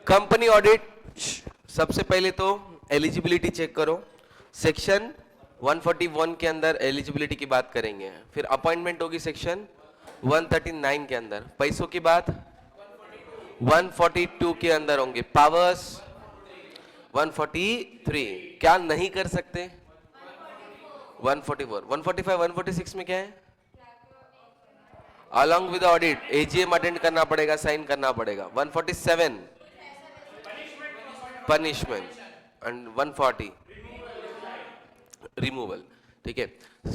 Company audit, सबसे पहले तो एलिजिबिलिटी चेक करो। सेक्शन 141 के अंदर एलिजिबिलिटी की बात करेंगे, फिर अपॉइंटमेंट होगी सेक्शन 139 के अंदर, पैसों की बात 142 के अंदर होंगे, पावर्स 143, क्या नहीं कर सकते 144, 145, 146 में क्या है, along with audit AGM attend करना पड़ेगा, साइन करना पड़ेगा। 147 पनिशमेंट एंड 140 रिमूवल। ठीक है,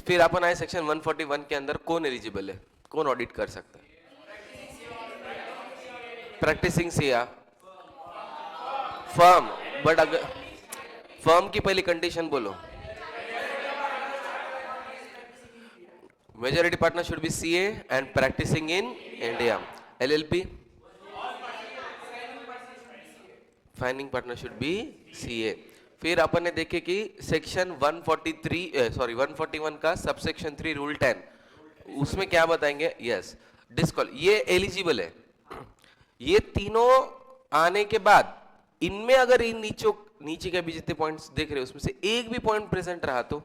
फिर अपन आए सेक्शन 141 के अंदर, कौन एलिजिबल है, कौन ऑडिट कर सकता है, प्रैक्टिसिंग सीए फर्म। बट अगर फर्म की पहली कंडीशन बोलो, majority partner should be CA and practising in India. LLP fining partner should be CA. फिर अपन ने देखे कि सेक्शन 141 का सबसेक्शन 3 रूल 10, उसमें क्या बताएंगे, यस डिस्कॉल ये एलिजिबल है। ये तीनों आने के बाद इनमें अगर इन नीचे के भी जितने पॉइंट्स देख रहे हो उसमें से एक भी पॉइंट प्रेजेंट रहा तो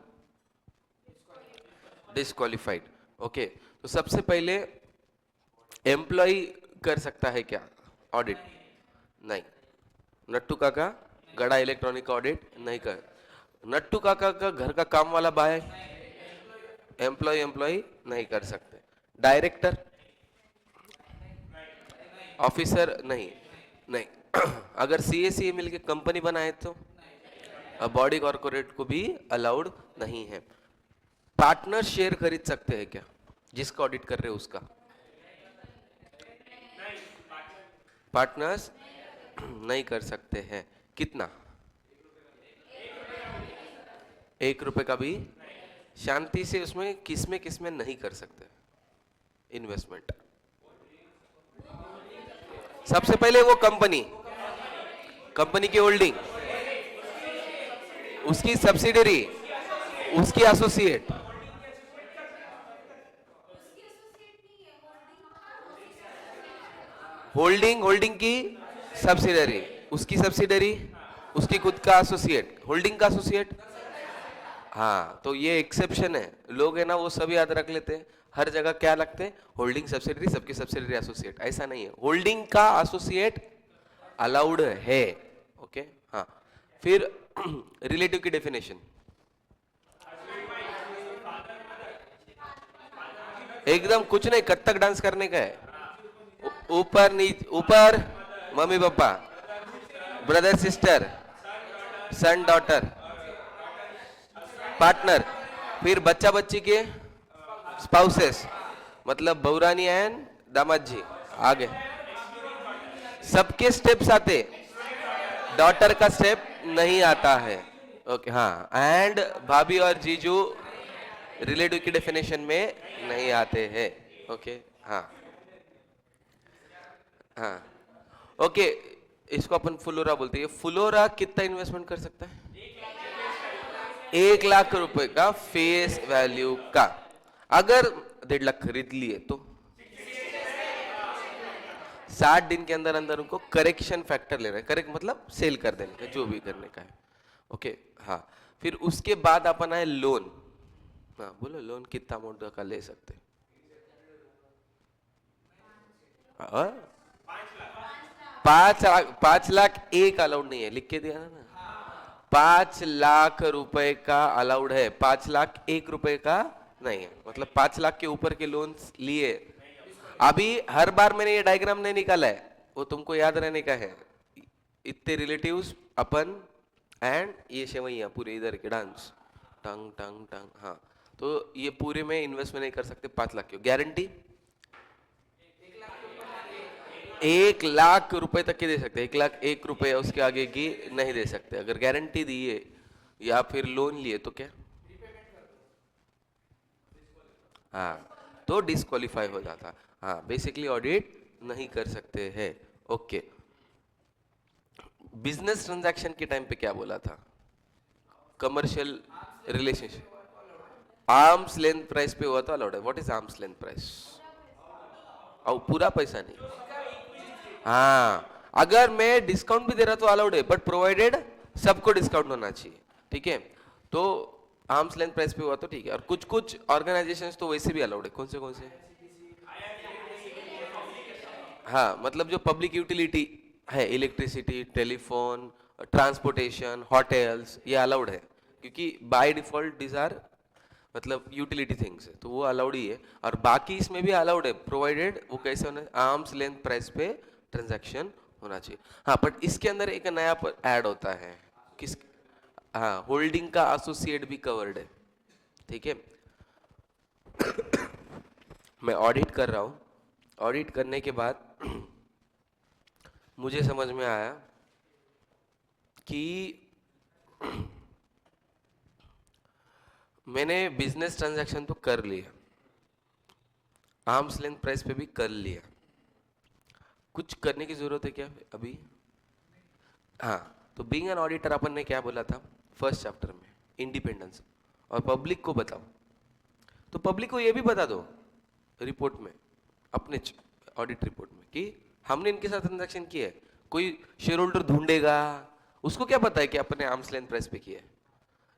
डिस्क्वालिफाइड। ओके, तो सबसे पहले एम्प्लॉय कर सकता है क्या ऑडिट, नहीं। नट्टू काका गड़ा इलेक्ट्रॉनिक ऑडिट नहीं कर, नट्टू काका का घर का काम वाला बाय एम्प्लॉय नहीं कर सकते, डायरेक्टर ऑफिसर नहीं अगर सीए मिलके कंपनी बनाए तो बॉडी कॉर्पोरेट को भी अलाउड नहीं है। पार्टनर शेयर खरीद सकते हैं क्या, जिसका ऑडिट कर रहे हो उसका, पार्टनर्स नहीं कर सकते हैं। कितना, 1 रुपए का भी शांति से, उसमें किसमें नहीं कर सकते इन्वेस्टमेंट। सबसे पहले वो कंपनी की होल्डिंग, उसकी सब्सिडरी, उसकी एसोसिएट, होल्डिंग की सब्सिडरी, उसकी सब्सिडरी, उसकी खुद का एसोसिएट, होल्डिंग का एसोसिएट। हाँ, तो ये एक्सेप्शन है, लोग है ना वो सब याद रख लेते हैं, हर जगह क्या लगते हैं, होल्डिंग सब्सिडरी, सबकी सब्सिडरी एसोसिएट, ऐसा नहीं है, होल्डिंग का एसोसिएट अलाउड है। ओके, हाँ। फिर रिलेटिव की डेफिनेशन, एकदम कुछ नहीं, कथक डांस करने का है, ऊपर नीचे, ऊपर mummy papa, brother sister, son daughter, partner, फिर बच्चा बच्ची के स्पाउसेस, मतलब बहुरानी एंड दामाद जी, आगे सबके स्टेप्स आते, डॉटर का स्टेप नहीं आता है। ओके, हाँ, एंड भाभी और जीजू रिलेटिव की डेफिनेशन में नहीं आते हैं। ओके, हाँ हाँ, ओके, इसको अपन फ्लोरा बोलते हैं। फ्लोरा कितना इन्वेस्टमेंट कर सकता है, 1 लाख रुपए का फेस वैल्यू का, अगर 1.5 लाख खरीद लिए तो 60 दिन के अंदर अंदर उनको करेक्शन फैक्टर लेना है, करेक्ट मतलब सेल कर देने का, जो भी करने का है। ओके, हाँ। फिर उसके बाद अपन आए लोन। हाँ बोलो, लोन कितना अमाउंट का ले सकते, 5 लाख एक अलाउड नहीं है, लिख के दिया ना, 5 लाख रुपए का अलाउड है, 5 लाख 1 रुपए का नहीं है, मतलब 5 लाख के ऊपर के लोन लिए। अभी हर बार मैंने ये डायग्राम नहीं निकाला है, वो तुमको याद रहने का है, इतने रिलेटिव्स अपन एंड ये शेवैया पूरे इधर के डांस टंग टंग टंग, हाँ, तो ये पूरे में इन्वेस्टमेंट नहीं कर सकते 5 लाख की गारंटी, 1 लाख रुपए तक की दे सकते, 1 लाख 1 रुपए, उसके आगे की नहीं दे सकते। अगर गारंटी दिए या फिर लोन लिए तो क्या, हाँ, तो डिस्क्वालीफाई हो जाता। हाँ, बेसिकली ऑडिट नहीं कर सकते हैं। ओके, बिजनेस ट्रांजैक्शन के टाइम पे क्या बोला था, commercial relationship, arms length price पे हुआ तो अलाउड है। What is arms length price, और पूरा पैसा नहीं, हाँ, अगर मैं डिस्काउंट भी दे रहा तो अलाउड है, बट प्रोवाइडेड सबको डिस्काउंट होना चाहिए, ठीक है। तो आर्म्स लेंथ प्राइस पे हुआ तो ठीक है। और कुछ कुछ ऑर्गेनाइजेशंस तो वैसे भी अलाउड है। कौन से? हाँ, मतलब जो पब्लिक यूटिलिटी है, इलेक्ट्रिसिटी, टेलीफोन, ट्रांसपोर्टेशन, होटल्स, ये अलाउड है, क्योंकि बाय डिफॉल्ट दीज आर मतलब यूटिलिटी थिंग्स है, तो वो अलाउड ही है। और बाकी इसमें भी अलाउड है, प्रोवाइडेड वो कैसे होना, आर्म्स लेंथ प्राइस पे ट्रांजैक्शन होना चाहिए। हाँ, बट इसके अंदर एक नया ऐड होता है, किस, हाँ, होल्डिंग का एसोसिएट भी कवर्ड है, ठीक है। मैं ऑडिट कर रहा हूँ, ऑडिट करने के बाद मुझे समझ में आया कि मैंने बिजनेस ट्रांजैक्शन तो कर लिया, आर्म्स लेंथ प्राइस पे भी कर लिया, कुछ करने की जरूरत है क्या अभी? हाँ, तो बीइंग एन ऑडिटर अपन ने क्या बोला था फर्स्ट चैप्टर में, इंडिपेंडेंस। और पब्लिक को बताओ, तो पब्लिक को ये भी बता दो रिपोर्ट में, अपने ऑडिट रिपोर्ट में, कि हमने इनके साथ ट्रांजैक्शन किया है। कोई शेयर होल्डर ढूंढेगा, उसको क्या पता है कि अपने आर्म्स लेंथ प्राइस पे किया है,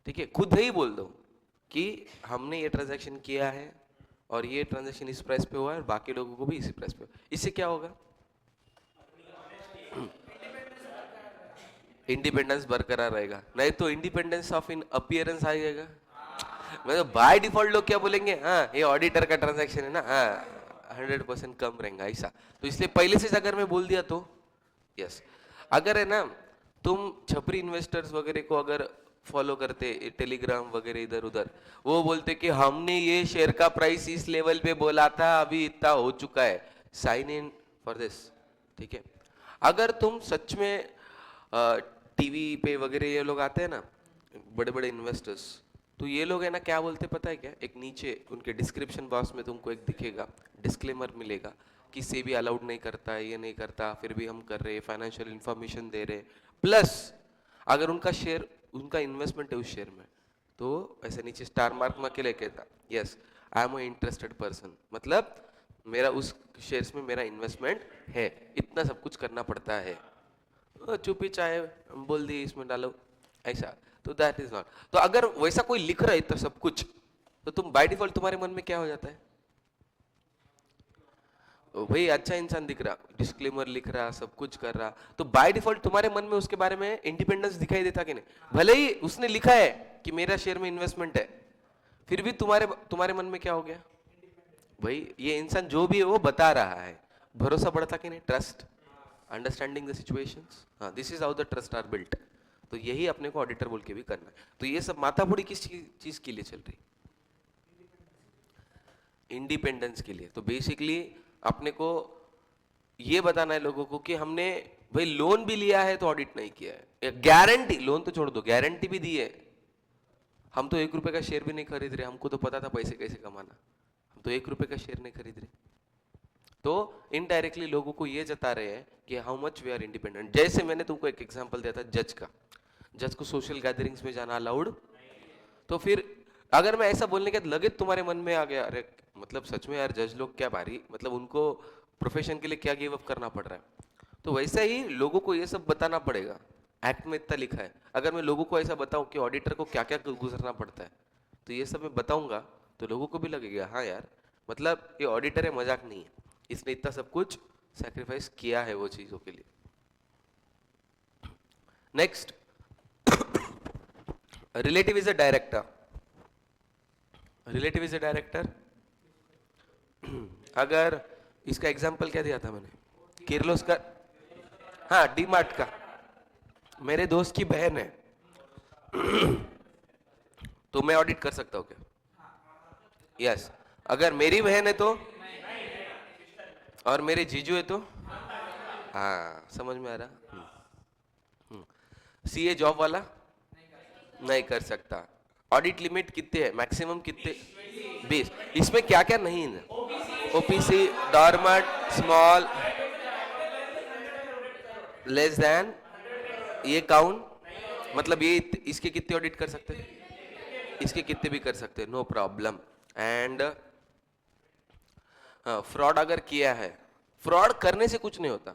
ठीक है। खुद ही बोल दो कि हमने ये ट्रांजैक्शन किया है और ये ट्रांजैक्शन इस प्राइस पे हुआ है और बाकी लोगों को भी इसी प्राइस पे। इससे क्या होगा? इंडिपेंडेंस बरकरार रहेगा, नहीं तो इंडिपेंडेंस ऑफ इन अपीयरेंस आ जाएगा। मतलब बाय डिफॉल्ट लोग क्या बोलेंगे, हाँ ये ऑडिटर का ट्रांजैक्शन है ना, हाँ 100% कम रहेगा ऐसा। तो इसलिए पहले से अगर मैं बोल दिया तो यस। अगर है ना, तुम छपरी इन्वेस्टर्स वगैरह को अगर फॉलो करते, टेलीग्राम वगैरह इधर उधर, वो बोलते कि हमने ये शेयर का प्राइस इस लेवल पे बोला था, अभी इतना हो चुका है, साइन इन फॉर दिस, ठीक है। अगर तुम सच में टीवी पे वगैरह ये लोग आते हैं ना, बड़े बड़े इन्वेस्टर्स, तो ये लोग है ना क्या बोलते पता है क्या, एक नीचे उनके डिस्क्रिप्शन बॉक्स में तुमको एक दिखेगा, डिस्क्लेमर मिलेगा कि सेबी अलाउड नहीं करता है, ये नहीं करता, फिर भी हम कर रहे हैं, फाइनेंशियल इंफॉर्मेशन दे रहे, प्लस अगर उनका शेयर, उनका इन्वेस्टमेंट है उस शेयर में, तो ऐसे नीचे स्टार मार्क में के लेके था, yes I am a interested person, मतलब मेरा उस शेयर्स में मेरा इन्वेस्टमेंट है, इतना सब कुछ करना पड़ता है। चुपी चाहे बोल दी इसमें डालो ऐसा, तो दैट इज नॉट। तो अगर वैसा कोई लिख रहा है तो सब कुछ, तो तुम बाय डिफॉल्ट तुम्हारे मन में क्या हो जाता है, भाई अच्छा इंसान दिख रहा, डिस्क्लेमर लिख रहा, सब कुछ कर रहा, तो बाय डिफॉल्ट तुम्हारे मन में उसके बारे में इंडिपेंडेंस दिखाई देता कि नहीं? भले ही उसने लिखा है कि मेरा शेयर में इन्वेस्टमेंट है, फिर भी तुम्हारे तुम्हारे मन में क्या हो गया, भाई ये इंसान जो भी है वो बता रहा है, भरोसा बढ़ता कि नहीं, ट्रस्ट, अंडरस्टैंडिंग द सिचुएशंस, हाँ this is how the trust are built. तो यही अपने को ऑडिटर बोल के भी करना है। तो ये सब माथापुड़ी किस चीज के लिए चल रही, इंडिपेंडेंस के लिए। तो बेसिकली अपने को ये बताना है लोगों को कि हमने भाई लोन भी लिया है तो ऑडिट नहीं किया है, गारंटी, लोन तो छोड़ दो, गारंटी भी दी है, हम तो 1 रुपए का शेयर भी नहीं खरीद रहे, हमको तो पता था पैसे कैसे कमाना, हम तो 1 रुपए का शेयर नहीं खरीद रहे। तो इनडायरेक्टली लोगों को ये जता रहे हैं कि how much we are independent. जैसे मैंने तुमको एक एग्जांपल दिया था जज का, जज को सोशल गैदरिंग्स में जाना अलाउड, तो फिर अगर मैं ऐसा बोलने के बाद लगे तुम्हारे मन में आ गया, अरे मतलब सच में यार जज लोग क्या भारी, मतलब उनको प्रोफेशन के लिए क्या गिव अप करना पड़ रहा है, तो वैसे ही लोगों को ये सब बताना पड़ेगा। एक्ट में इतना लिखा है, अगर मैं लोगों को ऐसा बताऊं कि ऑडिटर को क्या क्या गुजरना पड़ता है, तो ये सब मैं बताऊंगा तो लोगों को भी लगेगा हाँ यार, मतलब ये ऑडिटर है, मजाक नहीं है, इसने इतना सब कुछ सैक्रिफाइस किया है वो चीजों के लिए। Next, relative is a director. Relative is a director, अगर इसका एग्जांपल क्या दिया था मैंने, किर्लोस्कर, हाँ डी मार्ट का, मेरे दोस्त की बहन है तो मैं ऑडिट कर सकता हूँ क्या? यस, अगर मेरी बहन है तो, और मेरे जीजू है तो, हाँ समझ में आ रहा। सीए जॉब वाला नहीं कर सकता। ऑडिट लिमिट कितने है, मैक्सिमम कितने, 20। इसमें क्या क्या नहीं है, ओपीसी, डॉर्मट, स्मॉल, लेस देन, ये काउंट, मतलब ये इसके कितने ऑडिट कर सकते हैं, इसके कितने भी कर सकते हैं, नो प्रॉब्लम। एंड फ्रॉड अगर किया है, फ्रॉड करने से कुछ नहीं होता,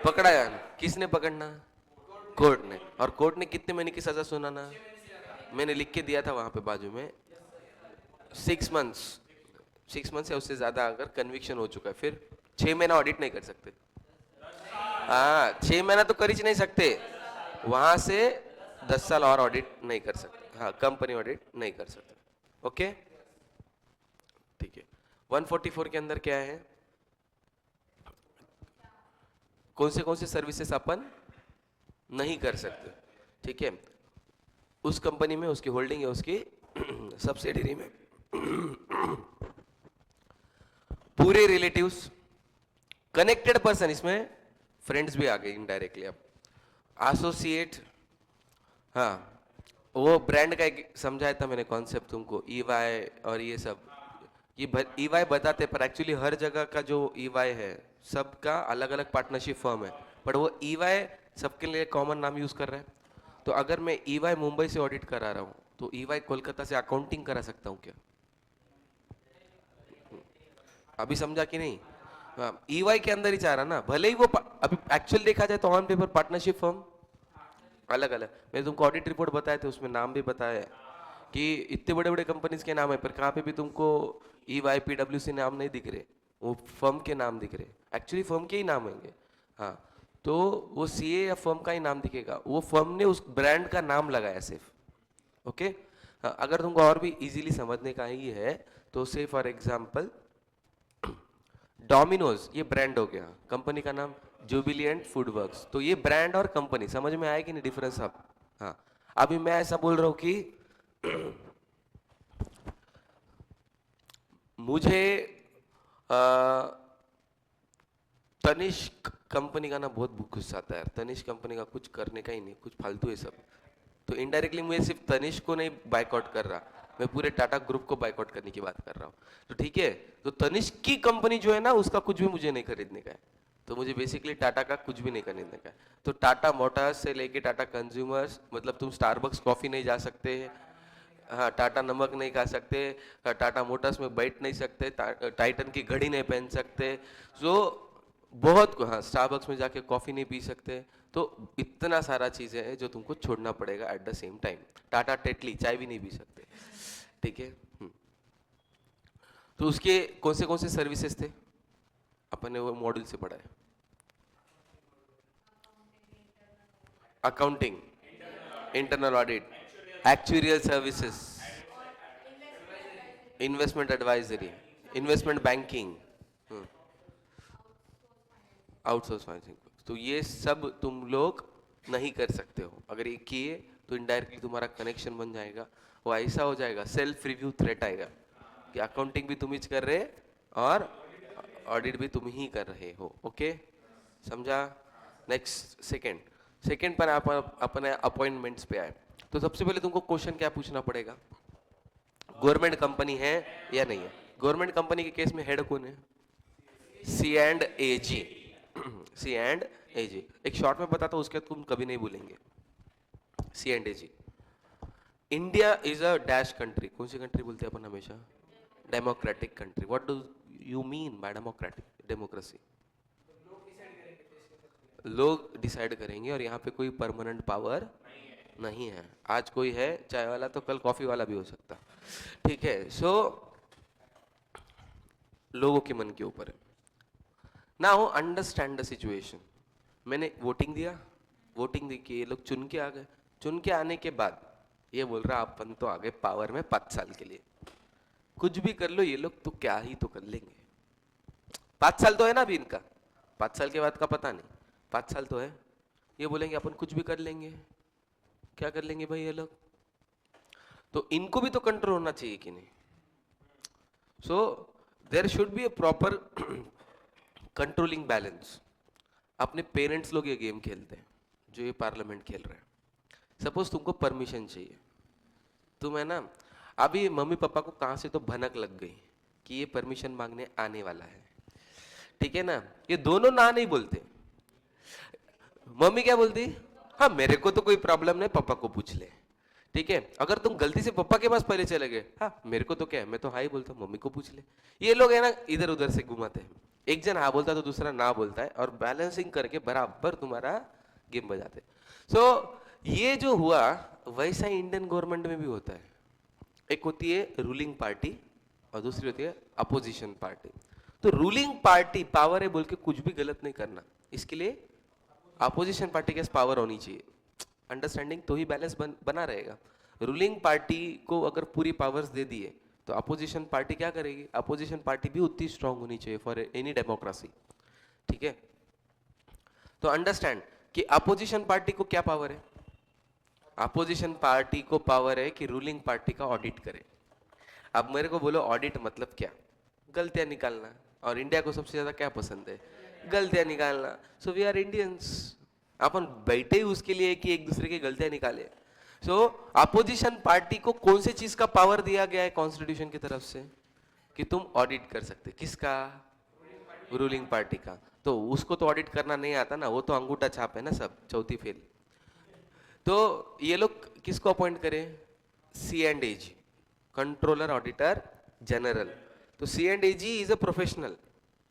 पकड़ा यार, किसने पकड़ना? कोर्ट ने। और कोर्ट ने कितने महीने की सजा सुनाना? मैंने लिख के दिया था वहां पे बाजू में 6 मंथ्स। 6 मंथ्स या उससे ज्यादा अगर कन्विक्शन हो चुका है, फिर 6 महीना ऑडिट नहीं कर सकते। हाँ, 6 महीना तो कर ही नहीं सकते, वहां से 10 साल और ऑडिट नहीं कर सकते। हाँ, कंपनी ऑडिट नहीं कर सकते। ओके, ठीक है। 144 के अंदर क्या है? कौन से सर्विसेज अपन नहीं कर सकते, ठीक है? उस कंपनी में उसकी होल्डिंग है, उसकी सब्सिडरी में पूरे रिलेटिव्स, कनेक्टेड पर्सन, इसमें फ्रेंड्स भी आ गए इनडायरेक्टली। अब एसोसिएट, हाँ, वो ब्रांड का एक समझाया था मैंने कॉन्सेप्ट तुमको, ईवाई और ये सब। ये ईवाई बताते, पर एक्चुअली हर जगह का जो ईवाई है सबका अलग अलग पार्टनरशिप फर्म है, पर वो ईवाई सबके लिए कॉमन नाम यूज कर रहा है। तो अगर मैं ईवाई मुंबई से ऑडिट करा रहा हूँ तो ईवाई कोलकाता से अकाउंटिंग करा सकता हूँ क्या? अभी समझा कि नहीं? हाँ, ईवाई के अंदर ही चाह रहा ना, भले ही वो अभी एक्चुअल देखा जाए तो ऑन पेपर पार्टनरशिप फर्म अलग अलग। मैंने तुमको ऑडिट रिपोर्ट बताए थे, उसमें नाम भी बताया कि इतने बड़े बड़े कंपनीज के नाम है, पर कहाँ पे भी तुमको EY PwC नाम नहीं दिख रहे, वो फर्म के नाम दिख रहे, एक्चुअली फर्म के ही नाम होंगे। हाँ, तो वो CA या फर्म का ही नाम दिखेगा, वो फर्म ने उस ब्रांड का नाम लगाया सिर्फ। ओके, हाँ, अगर तुमको और भी इजीली समझने का ही है तो से फॉर एग्जांपल डोमिनोज, ये ब्रांड हो गया, कंपनी का नाम जुबिलिएंट फूड वर्क्स। तो ये ब्रांड और कंपनी समझ में आया कि नहीं डिफरेंस? अब हाँ, अभी मैं ऐसा बोल रहा हूं कि मुझे तनिष्क कंपनी का ना बहुत गुस्सा आता है। तनिष्क कंपनी का कुछ करने का ही नहीं, कुछ फालतू है सब। तो इनडायरेक्टली मुझे सिर्फ तनिष्क को नहीं बाइकआउट कर रहा, मैं पूरे टाटा ग्रुप को बाइकआउट करने की बात कर रहा हूँ। तो ठीक है, तो तनिष्क की कंपनी जो है ना, उसका कुछ भी मुझे नहीं खरीदने का है। तो मुझे बेसिकली टाटा का कुछ भी नहीं खरीदने का है। तो टाटा मोटर्स से लेके टाटा कंज्यूमर्स, मतलब तुम स्टारबक्स कॉफी नहीं जा सकते, हाँ, टाटा नमक नहीं खा सकते, टाटा मोटर्स में बैठ नहीं सकते, टाइटन की घड़ी नहीं पहन सकते, जो बहुत, हाँ, स्टारबक्स में जाके कॉफी नहीं पी सकते। तो इतना सारा चीजें हैं जो तुमको छोड़ना पड़ेगा at the same time. Tata Tetley चाय भी नहीं पी सकते, ठीक है? तो उसके कौन से सर्विसेज थे अपन ने वो मॉड्यूल से पढ़ा है? Accounting, internal audit, actuarial services, investment advisory, investment banking, outsource financing. तो ये सब तुम लोग नहीं कर सकते हो। अगर ये किए तो इनडायरेक्टली तुम्हारा कनेक्शन बन जाएगा, वो ऐसा हो जाएगा, सेल्फ रिव्यू थ्रेट आएगा कि अकाउंटिंग भी तुम ही कर रहे और ऑडिट भी तुम ही कर रहे हो। ओके, समझा? नेक्स्ट, सेकंड पर आप अपने अपॉइंटमेंट्स पे आए तो सबसे पहले तुमको क्वेश्चन क्या पूछना पड़ेगा? गवर्नमेंट कंपनी है या नहीं है? गवर्नमेंट कंपनी के केस में हेड कौन है? C&AG। C&AG एक शॉर्ट में बताता हूँ, उसके बाद तुम कभी नहीं भूलेंगे। C&AG, India is a dash country. कौन सी कंट्री बोलते हैं अपन हमेशा? Democratic country. What do you mean by democratic? Democracy, लोग डिसाइड करेंगे और यहाँ पे कोई परमानेंट पावर नहीं है। आज कोई है चाय वाला तो कल कॉफी वाला भी हो सकता, ठीक है? सो लोगों के मन के ऊपर है। Now understand the situation. मैंने वोटिंग दिया, वोटिंग दी कि ये लोग चुन के आ गए। चुन के आने के बाद ये बोल रहा अपन तो आ गए पावर में 5 साल के लिए, कुछ भी कर लो ये लोग तो क्या ही तो कर लेंगे। 5 साल तो है ना अभी इनका, 5 साल के बाद का पता नहीं, 5 साल तो है। ये बोलेंगे अपन कुछ भी कर लेंगे। क्या कर लेंगे भाई ये लोग? तो इनको भी तो कंट्रोल होना चाहिए कि नहीं? So there should be a proper controlling balance. अपने पेरेंट्स लोग ये गेम खेलते हैं जो ये पार्लियामेंट खेल रहे हैं। सपोज तुमको परमिशन चाहिए, तुम है ना, अभी मम्मी पापा को कहां से तो भनक लग गई कि ये परमिशन मांगने आने वाला है, ठीक है ना? ये दोनों ना नहीं बोलते। मम्मी क्या बोलती? हाँ, मेरे को तो कोई प्रॉब्लम नहीं, पापा को पूछ ले, ठीक है? अगर तुम गलती से पापा के पास पहले चले गए, हाँ मेरे को तो क्या है, मैं तो हाँ ही बोलता हूँ, मम्मी को पूछ ले। ये लोग है ना इधर उधर से घुमाते हैं। एक जन हाँ बोलता है तो दूसरा ना बोलता है, और बैलेंसिंग करके बराबर तुम्हारा गेम बजाते। सो ये जो हुआ वैसा ही इंडियन गवर्नमेंट में भी होता है। एक होती है रूलिंग पार्टी और दूसरी होती है अपोजिशन पार्टी। तो रूलिंग पार्टी पावर है बोल के कुछ भी गलत नहीं करना, इसके लिए अपोजिशन पार्टी के पावर होनी चाहिए, अंडरस्टैंडिंग, तो ही बैलेंस बना रहेगा। रूलिंग पार्टी को अगर पूरी पावर्स दे दिए तो अपोजिशन पार्टी क्या करेगी? अपोजिशन पार्टी भी उतनी स्ट्रांग होनी चाहिए फॉर एनी डेमोक्रेसी, ठीक है? तो अंडरस्टैंड कि अपोजिशन पार्टी को क्या पावर है? अपोजिशन पार्टी को पावर है कि रूलिंग पार्टी का ऑडिट करे। अब मेरे को बोलो ऑडिट मतलब क्या? गलतियां निकालना। और इंडिया को सबसे ज्यादा क्या पसंद है? गलतियां निकालना। सो वी आर इंडियंस, अपन बैठे ही उसके लिए कि एक दूसरे की गलतियां निकाले। सो अपोजिशन पार्टी को कौन सी चीज का पावर दिया गया है कॉन्स्टिट्यूशन की तरफ से? कि तुम ऑडिट कर सकते। किसका? रूलिंग पार्टी का। तो उसको तो ऑडिट करना नहीं आता ना, वो तो अंगूठा छाप है ना, सब चौथी फेल। तो ये लोग किसको अपॉइंट करें? C and A G, controller auditor general. तो C and A G is a professional,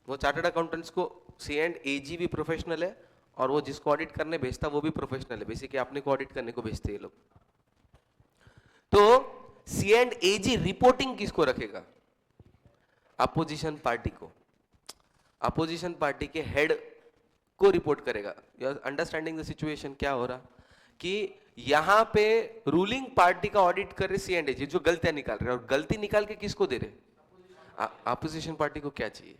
वो चार्टर्ड अकाउंटेंट्स को सी एंड ए जी भी प्रोफेशनल है, और वो जिसको ऑडिट करने भेजता वो भी प्रोफेशनल है। बेसिकली अपने को ऑडिट करने को भेजते हैं ये लोग। तो C and A ji reporting किसको रखेगा? अपोजिशन पार्टी को। अपोजिशन पार्टी के हेड को रिपोर्ट करेगा। You are understanding the situation? क्या हो रहा कि यहां पे रूलिंग पार्टी का ऑडिट कर रहे सी एंड ए जी, जो गलतियां निकाल रहे हैं, और गलती निकाल के किसको दे रहे? अपोजिशन पार्टी को क्या चाहिए?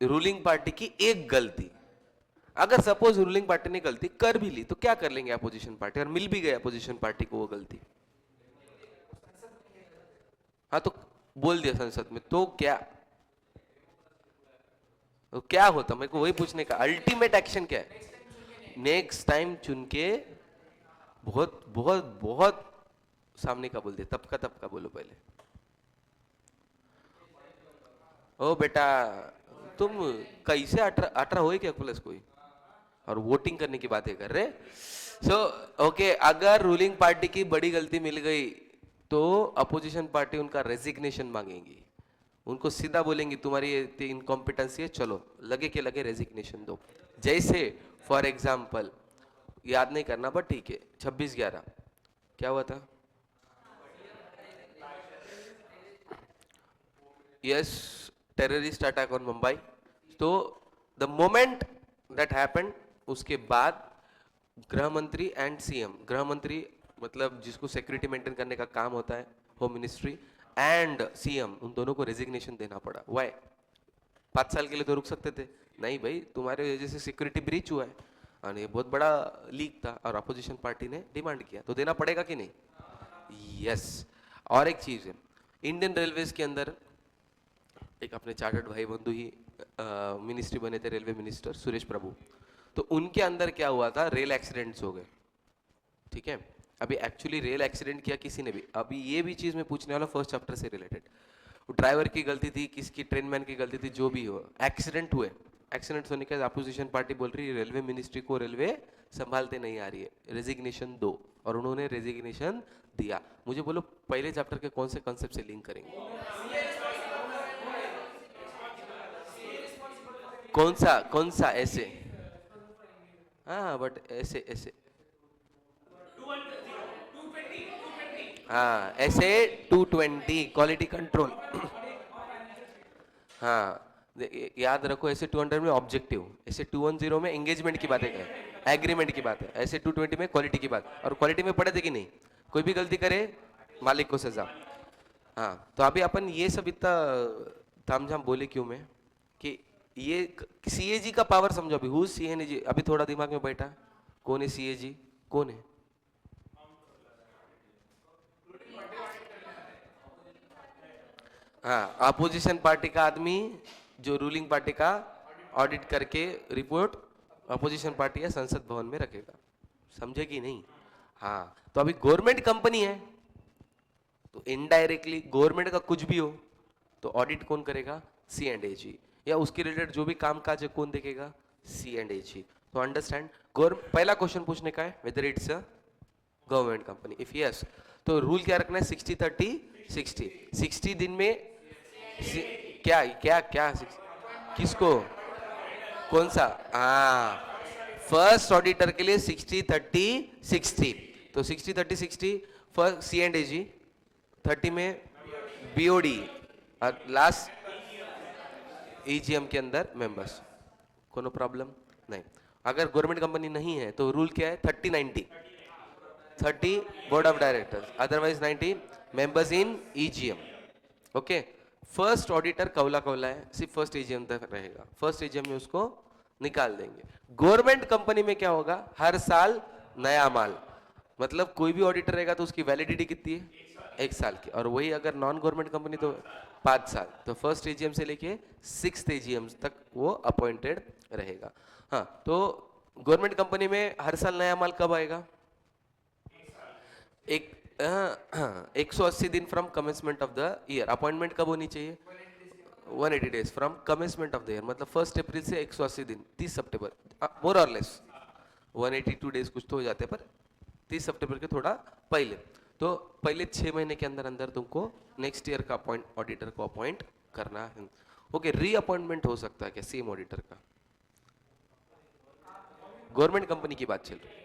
रूलिंग पार्टी की एक गलती, अगर सपोज रूलिंग पार्टी ने गलती कर भी ली तो क्या कर लेंगे अपोजिशन पार्टी? और मिल भी गए अपोजिशन पार्टी को वो गलती, हाँ तो बोल दिया संसद में, तो क्या होता? मेरे को वही पूछने का अल्टीमेट एक्शन क्या है? नेक्स्ट टाइम चुन के बहुत बहुत बहुत सामने का बोल दिया, तब का बोलो पहले। ओ बेटा, तुम कैसे 18 हो क्या प्लस कोई, और वोटिंग करने की बातें कर रहे? सो ओके, अगर रूलिंग पार्टी की बड़ी गलती मिल गई तो अपोजिशन पार्टी उनका रेजिग्नेशन मांगेंगी, उनको सीधा बोलेंगी तुम्हारी इनकॉम्पिटेंसी है, चलो लगे के लगे रेजिग्नेशन दो। जैसे फॉर एग्जाम्पल, याद नहीं करना बट ठीक है, 26/11 क्या हुआ था? Yes, terrorist attack on Mumbai. तो द मोमेंट दैट हैपेंड, उसके बाद गृह मंत्री एंड सीएम, गृह मंत्री मतलब जिसको सिक्योरिटी मेंटेन करने का काम होता है, होम मिनिस्ट्री, एंड सीएम, उन दोनों को रेजिग्नेशन देना पड़ा। वाई? 5 साल के लिए तो रुक सकते थे, नहीं भाई तुम्हारे वजह से सिक्योरिटी ब्रीच हुआ है, और ये बहुत बड़ा लीक था, और अपोजिशन पार्टी ने डिमांड किया, तो देना पड़ेगा कि नहीं? यस। और एक चीज है, इंडियन रेलवेज के अंदर एक अपने चार्टर्ड भाई बंधु ही मिनिस्ट्री बने थे, रेलवे मिनिस्टर सुरेश प्रभु। तो उनके अंदर क्या हुआ था? रेल एक्सीडेंट्स हो गए, ठीक है? अभी एक्चुअली रेल एक्सीडेंट किया किसी ने भी, अभी ये भी चीज मैं पूछने वाला फर्स्ट चैप्टर से रिलेटेड। ड्राइवर की गलती थी, किसकी, ट्रेनमैन की गलती थी, जो भी हो, एक्सीडेंट हुए। एक्सीडेंट होने के बाद अपोजिशन पार्टी बोल रही है रेलवे मिनिस्ट्री को रेलवे संभालते नहीं आ रही है, रेजिग्नेशन दो, और उन्होंने रेजिग्नेशन दिया। मुझे बोलो पहले चैप्टर के कौन से कॉन्सेप्ट से लिंक करेंगे? कौन सा ऐसे? हाँ बट ऐसे ऐसे, हाँ ऐसे 220 क्वालिटी कंट्रोल। हाँ याद रखो, ऐसे 200 में ऑब्जेक्टिव, ऐसे 210 में एंगेजमेंट की बातें करें, एग्रीमेंट की बात है, ऐसे 220 में क्वालिटी की बात। और क्वालिटी में पढ़े थे कि नहीं? कोई भी गलती करे मालिक को सजा। हाँ तो अभी अपन ये सब इतना तामझाम बोले क्यों? मैं कि ये सीएजी का पावर समझो। अभी हु सीएजी, अभी थोड़ा दिमाग में बैठा, कौन है सीएजी? कौन है? हाँ, अपोजिशन पार्टी का आदमी जो रूलिंग पार्टी का ऑडिट करके रिपोर्ट अपोजिशन पार्टी या संसद भवन में रखेगा। समझे कि नहीं? हाँ तो अभी गवर्नमेंट कंपनी है, तो इनडायरेक्टली गवर्नमेंट का कुछ भी हो तो ऑडिट कौन करेगा? सी एंड ए जी, या उसके रिलेटेड जो भी काम काज है कौन देखेगा? सी एंड ए जी। तो अंडरस्टैंड, पहला क्वेश्चन पूछने का है whether it's a government company, if yes तो रूल क्या रखना है? 60-30-60, 60 दिन में क्या क्या क्या किसको? कौन सा? हाँ, फर्स्ट ऑडिटर के लिए 60-30-60। तो 60-30-60 फर्स्ट सी एंड ए जी, 30 में बीओडी और लास्ट ईजीएम के अंदर मेंबर्स। कोनो प्रॉब्लम नहीं। अगर गवर्नमेंट कंपनी नहीं है तो रूल क्या है? 30-90, 30 board of directors, otherwise 90 members in EGM. Okay, first auditor कौला कौला है, सिर्फ फर्स्ट ईजीएम तक रहेगा, फर्स्ट ईजीएम में उसको निकाल देंगे। गवर्नमेंट कंपनी में क्या होगा? हर साल नया माल, मतलब कोई भी ऑडिटर रहेगा तो उसकी वैलिडिटी कितनी है? 1 साल की। और वही अगर नॉन गवर्नमेंट कंपनी तो 5 साल। तो फर्स्ट एजीएम से लेके 6th एजीएम तक वो अपॉइंटेड रहेगा। हाँ, तो गवर्नमेंट कंपनी में हर साल नया माल कब आएगा? 180 दिन from commencement of the year. Appointment कब होनी चाहिए? 180 days from commencement of the year, मतलब 1 अप्रैल से 180 दिन, 30 सितंबर, मोर और लेस 182 डेज कुछ तो हो जाते हैं, पर 30 सितंबर के थोड़ा पहले। तो पहले 6 महीने के अंदर अंदर तुमको नेक्स्ट ईयर का ऑडिटर को अपॉइंट करना है। ओके, रीअपॉइंटमेंट हो सकता है क्या सेम ऑडिटर का? गवर्नमेंट कंपनी की बात चल रही है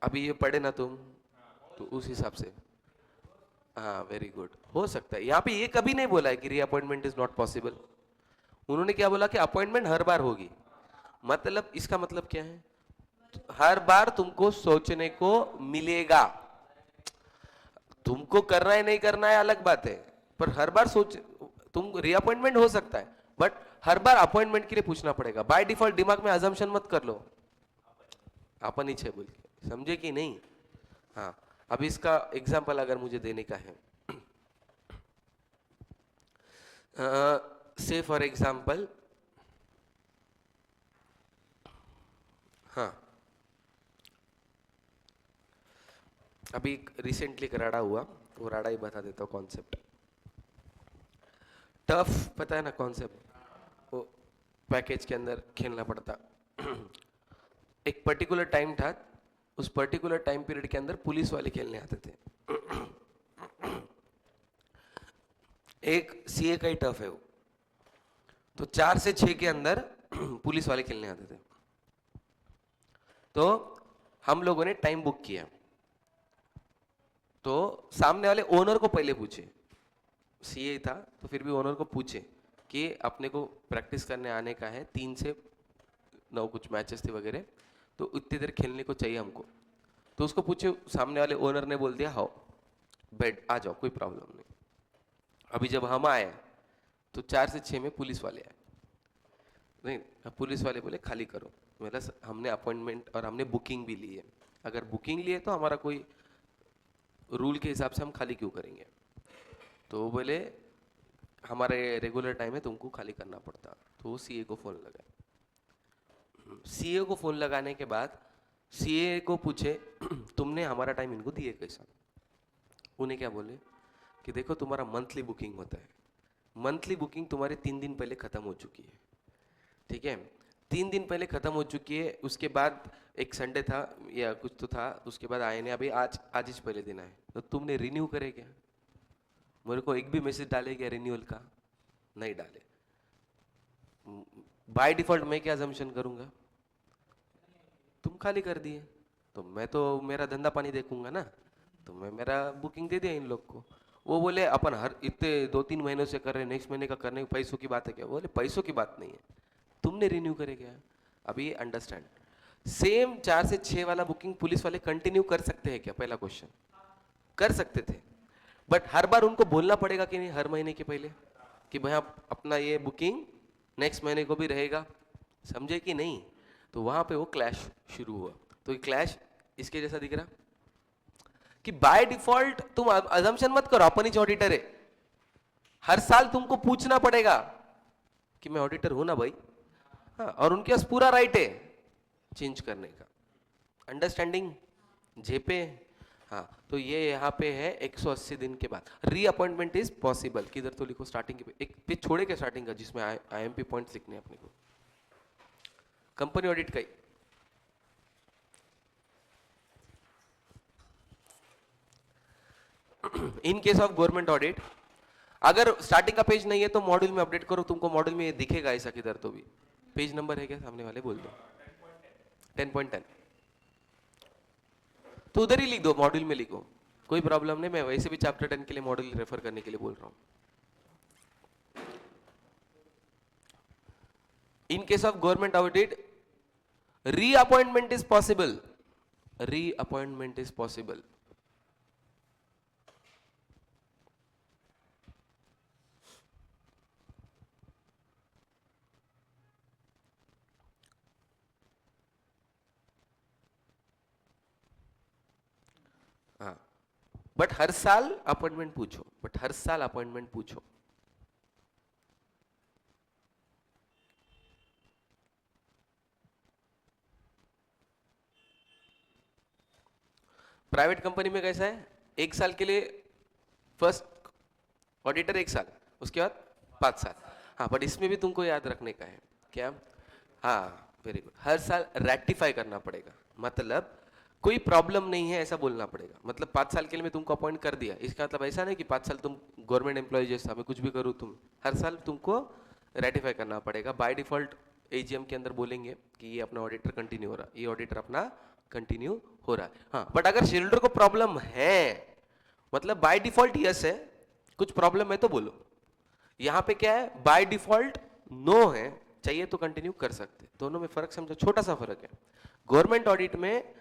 अभी, ये पढ़े ना तुम, तो उस हिसाब से। हाँ, वेरी गुड, हो सकता है। यहाँ पे ये कभी नहीं बोला है कि रीअपॉइंटमेंट इज नॉट पॉसिबल। उन्होंने क्या बोला कि अपॉइंटमेंट हर बार होगी। मतलब इसका मतलब क्या है? हर बार तुमको सोचने को मिलेगा। तुमको करना है नहीं करना है अलग बात है, पर हर बार सोच, तुम रीअपॉइंटमेंट हो सकता है, बट हर बार अपॉइंटमेंट के लिए पूछना पड़ेगा। बाय डिफॉल्ट दिमाग में अजम्पशन मत कर लो अपन ही छे बोल के, समझे कि नहीं? हाँ, अब इसका एग्जाम्पल अगर मुझे देने का है, से फॉर एग्जाम्पल, हाँ, अभी रिसेंटली एक राडा हुआ, वो राडा ही बता देता हूँ कॉन्सेप्ट। टफ पता है ना कॉन्सेप्ट? वो पैकेज के अंदर खेलना पड़ता। एक पर्टिकुलर टाइम था, उस पर्टिकुलर टाइम पीरियड के अंदर पुलिस वाले खेलने आते थे। एक सीए का ही टफ है वो, तो 4 से 6 के अंदर पुलिस वाले खेलने आते थे। तो हम लोगों ने टाइम बुक किया, तो सामने वाले ओनर को पहले पूछे, सीए था तो फिर भी ओनर को पूछे कि अपने को प्रैक्टिस करने आने का है, 3 से 9 कुछ मैचेस थे वगैरह, तो इतनी देर खेलने को चाहिए हमको। तो उसको पूछे, सामने वाले ओनर ने बोल दिया हाउ, बेड आ जाओ, कोई प्रॉब्लम नहीं। अभी जब हम आए तो 4 से 6 में पुलिस वाले आए। नहीं, पुलिस वाले बोले खाली करो। मेरा हमने अपॉइंटमेंट और हमने बुकिंग भी ली है, अगर बुकिंग लिए तो हमारा कोई रूल के हिसाब से हम खाली क्यों करेंगे? तो वो बोले हमारे रेगुलर टाइम है, तुमको खाली करना पड़ता। तो वो सीए को फ़ोन लगाया। सीए को फ़ोन लगाने के बाद सीए को पूछे तुमने हमारा टाइम इनको दिए कैसा? उन्हें क्या बोले कि देखो तुम्हारा मंथली बुकिंग होता है, मंथली बुकिंग तुम्हारे 3 दिन पहले ख़त्म हो चुकी है, ठीक है? 3 दिन पहले ख़त्म हो चुकी है। उसके बाद एक संडे था या कुछ तो था, उसके बाद आए ने अभी आज ही पहले दिन आए, तो तुमने रिन्यू करे क्या? मेरे को एक भी मैसेज डाले क्या रिन्यूअल का? नहीं डाले। बाय डिफॉल्ट मैं क्या अजम्पशन करूंगा? तुम खाली कर दिए, तो मैं तो मेरा धंधा पानी देखूंगा ना, तो मैं मेरा बुकिंग दे दिया इन लोग को। वो बोले अपन हर इतने 2-3 महीनों से कर रहे, नेक्स्ट महीने का करने, पैसों की बात है क्या? बोले पैसों की बात नहीं है, तुमने रिन्यू करे क्या? अभी अंडरस्टैंड, सेम 4 से 6 वाला बुकिंग पुलिस वाले कंटिन्यू कर सकते हैं क्या? पहला क्वेश्चन, कर सकते थे, बट हर बार उनको बोलना पड़ेगा कि नहीं हर महीने के पहले कि भाई आप अपना ये बुकिंग नेक्स्ट महीने को भी रहेगा, समझे कि नहीं? तो वहां पे वो क्लैश शुरू हुआ। तो ये क्लैश इसके जैसा दिख रहा कि बाय डिफॉल्ट तुम अजम्पशन मत करो अपन ही ऑडिटर है, हर साल तुमको पूछना पड़ेगा कि मैं ऑडिटर हूं ना भाई। हाँ, और उनके पास पूरा राइट है चेंज करने का। अंडरस्टैंडिंग जेपे? हाँ, तो ये यहाँ पे है 180 दिन के बाद रीअपॉइंटमेंट इज पॉसिबल। किधर तो लिखो स्टार्टिंग के एक पेज छोड़े क्या स्टार्टिंग का, जिसमें आईएमपी पॉइंट्स लिखने हैं अपने को, कंपनी ऑडिट का ही। In case of government audit, अगर स्टार्टिंग का पेज नहीं है तो मॉड्यूल में अपडेट करो, तुमको मॉड्यूल में ये दिखेगा ऐसा किधर तो भी। पेज नंबर है क्या सामने वाले, बोल दो 10.10, तो उधर ही लिख दो, मॉड्यूल में लिखो, कोई प्रॉब्लम नहीं। मैं वैसे भी चैप्टर 10 के लिए मॉड्यूल रेफर करने के लिए बोल रहा हूं। इन case of government audit, reappointment is possible, reappointment is possible. हाँ, बट हर साल अपॉइंटमेंट पूछो, बट हर साल अपॉइंटमेंट पूछो। प्राइवेट कंपनी में कैसा है, 1 साल के लिए फर्स्ट ऑडिटर 1 साल, उसके बाद 5 साल। हाँ, बट इसमें भी तुमको याद रखने का है क्या, हाँ वेरी गुड, हर साल रेक्टिफाई करना पड़ेगा, मतलब कोई प्रॉब्लम नहीं है ऐसा बोलना पड़ेगा। मतलब 5 साल के लिए मैं तुमको अपॉइंट कर दिया, इसका मतलब ऐसा नहीं कि 5 साल तुम गवर्नमेंट एम्प्लॉय जैसा मैं कुछ भी करूँ, तुम हर साल तुमको रेटिफाई करना पड़ेगा। बाय डिफॉल्ट एजीएम के अंदर बोलेंगे कि ये अपना ऑडिटर कंटिन्यू हो रहा है, ये ऑडिटर अपना कंटिन्यू हो रहा है। हाँ, बट अगर शेयर होल्डर को प्रॉब्लम है, मतलब बाय डिफॉल्ट यस है, कुछ प्रॉब्लम है तो बोलो। यहां पे क्या है, बाय डिफॉल्ट नो है, चाहिए तो कंटिन्यू कर सकते। दोनों में फर्क समझो, छोटा सा फर्क है। गवर्नमेंट ऑडिट में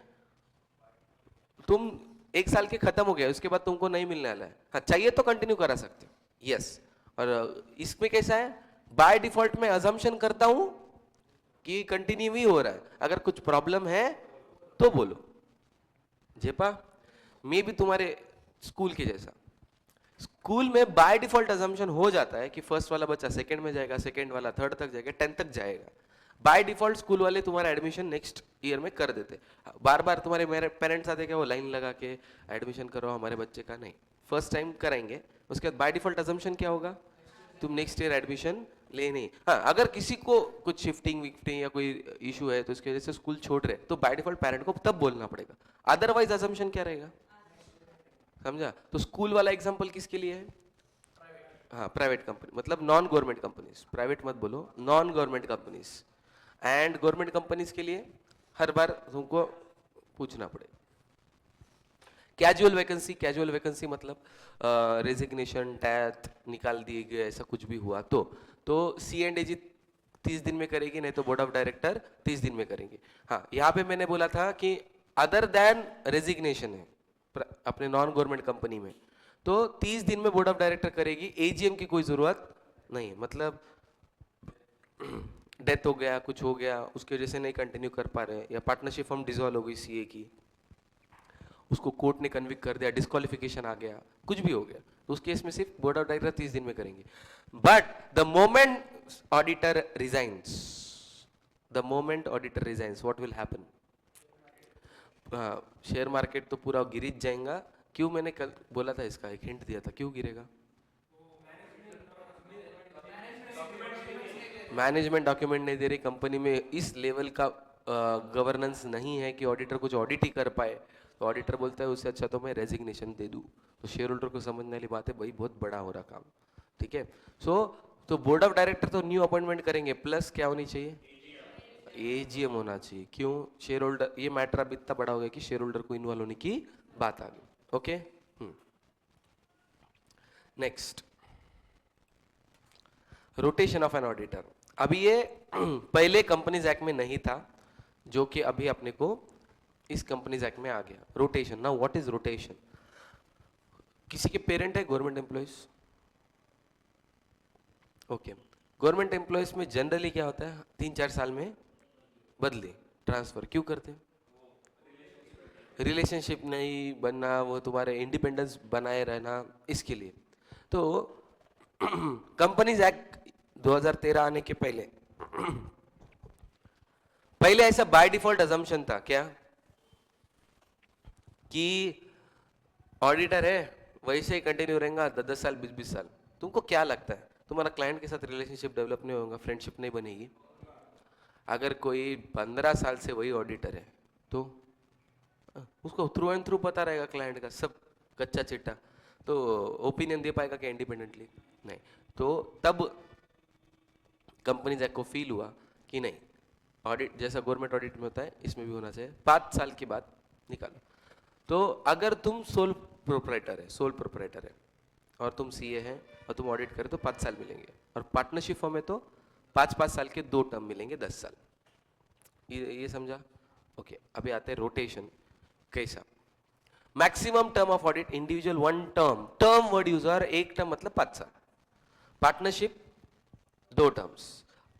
तुम 1 साल के खत्म हो गया, उसके बाद तुमको नहीं मिलने वाला है, हाँ चाहिए तो कंटिन्यू करा सकते हो, यस। और इसमें कैसा है, बाय डिफॉल्ट में अजम्पशन करता हूं कि कंटिन्यू ही हो रहा है, अगर कुछ प्रॉब्लम है तो बोलो। जेपा मैं भी तुम्हारे स्कूल के जैसा, स्कूल में बाय डिफॉल्ट अजम्पशन हो जाता है कि फर्स्ट वाला बच्चा सेकंड में जाएगा, सेकंड वाला थर्ड तक जाएगा, 10 तक जाएगा। बाय डिफॉल्ट स्कूल वाले तुम्हारा एडमिशन नेक्स्ट ईयर में कर देते। बार बार तुम्हारे मेरे पेरेंट्स आते क्या वो लाइन लगा के एडमिशन करो हमारे बच्चे का, नहीं, फर्स्ट टाइम कराएंगे, उसके बाद बाय डिफॉल्ट अजम्पशन क्या होगा, तुम नेक्स्ट ईयर एडमिशन ले नहीं। हाँ, अगर किसी को कुछ शिफ्टिंग विफ्टिंग या कोई इशू है तो उसकी वजह से स्कूल छोड़ रहे तो बाय डिफॉल्ट पेरेंट को तब बोलना पड़ेगा, अदरवाइज अजम्पशन क्या रहेगा, समझा। तो स्कूल वाला एग्जांपल किसके लिए है, हाँ प्राइवेट कंपनी, मतलब नॉन गवर्नमेंट कंपनीज, प्राइवेट मत बोलो, non government companies. And government companies के लिए हर बार तुमको पूछना पड़ेगा। कैजुअल वैकेंसी, कैजुअल वैकेंसी मतलब रेजिग्नेशन, डेथ, निकाल दिए गए, ऐसा कुछ भी हुआ तो C&AG 30 दिन में करेगी, नहीं तो बोर्ड ऑफ डायरेक्टर 30 दिन में करेंगे। हाँ, यहाँ पे मैंने बोला था कि अदर देन रेजिग्नेशन है अपने नॉन गवर्नमेंट कंपनी में, तो 30 दिन में बोर्ड ऑफ डायरेक्टर करेगी, एजीएम की कोई जरूरत नहीं। मतलब डेथ हो गया, कुछ हो गया, उसकी वजह से नहीं कंटिन्यू कर पा रहे, या पार्टनरशिप फॉर्म डिसॉल्व हो गई सीए की, उसको कोर्ट ने कन्विक्ट कर दिया, डिस्क्वालिफिकेशन आ गया, कुछ भी हो गया, तो उस केस में सिर्फ बोर्ड ऑफ डायरेक्टर 30 दिन में करेंगे। But the moment auditor resigns, the moment auditor resigns, what will happen, share market तो पूरा गिर जाएगा। क्यों, मैंने कल बोला था, इसका एक हिंट दिया था, क्यों गिरेगा, मैनेजमेंट डॉक्यूमेंट नहीं दे रही कंपनी में, इस लेवल का गवर्नेंस नहीं है कि ऑडिटर कुछ ऑडिट ही कर पाए, तो ऑडिटर बोलता है उससे अच्छा तो मैं रेजिग्नेशन दे दूं। तो शेयर होल्डर को समझने वाली बात है, भाई बहुत बड़ा हो रहा काम, ठीक है। तो बोर्ड ऑफ डायरेक्टर तो न्यू अपॉइंटमेंट करेंगे, प्लस क्या होनी चाहिए, एजीएम होना चाहिए। क्यों, शेयर होल्डर, ये मैटर अब इतना बड़ा हो गया कि शेयर होल्डर को इन्वॉल्व होने की बात आ गई। Okay, next, rotation of an auditor. अभी ये पहले कंपनीज एक्ट में नहीं था, जो कि अभी अपने को इस कंपनीज एक्ट में आ गया। Rotation, now what is rotation, किसी के पेरेंट है government employees, okay, government employees में जनरली क्या होता है, 3-4 साल में बदले, ट्रांसफर, क्यों करते हैं, रिलेशनशिप नहीं बनना, वो तुम्हारे इंडिपेंडेंस बनाए रहना, इसके लिए। तो कंपनीज एक्ट 2013 आने के पहले पहले ऐसा बाय डिफॉल्ट अजम्पशन था क्या, कि ऑडिटर है वैसे ही कंटिन्यू रहेगा 10-10 साल, 20-20 साल। तुमको क्या लगता है, तुम्हारा क्लाइंट के साथ रिलेशनशिप डेवलप नहीं होगा, फ्रेंडशिप नहीं बनेगी। अगर कोई 15 साल से वही ऑडिटर है तो उसको थ्रू एंड थ्रू पता रहेगा क्लाइंट का सब कच्चा चिट्टा। तो ओपिनियन दे पाएगा क्या इंडिपेंडेंटली? नहीं। तो तब कंपनीज एक्ट को फील हुआ कि नहीं, ऑडिट जैसा गवर्नमेंट ऑडिट में होता है इसमें भी होना चाहिए, 5 साल के बाद निकालो। तो अगर तुम सोल प्रोपराइटर है और तुम सीए हैं और तुम ऑडिट करें तो 5 साल मिलेंगे, और पार्टनरशिप फॉर्म में तो 5-5 साल के 2 टर्म मिलेंगे 10 साल। ये समझा? ओके। अभी आते हैं रोटेशन। कैसा? Maximum term of audit individual 1 term word use, और 1 टर्म मतलब 5 साल। Partnership 2 terms.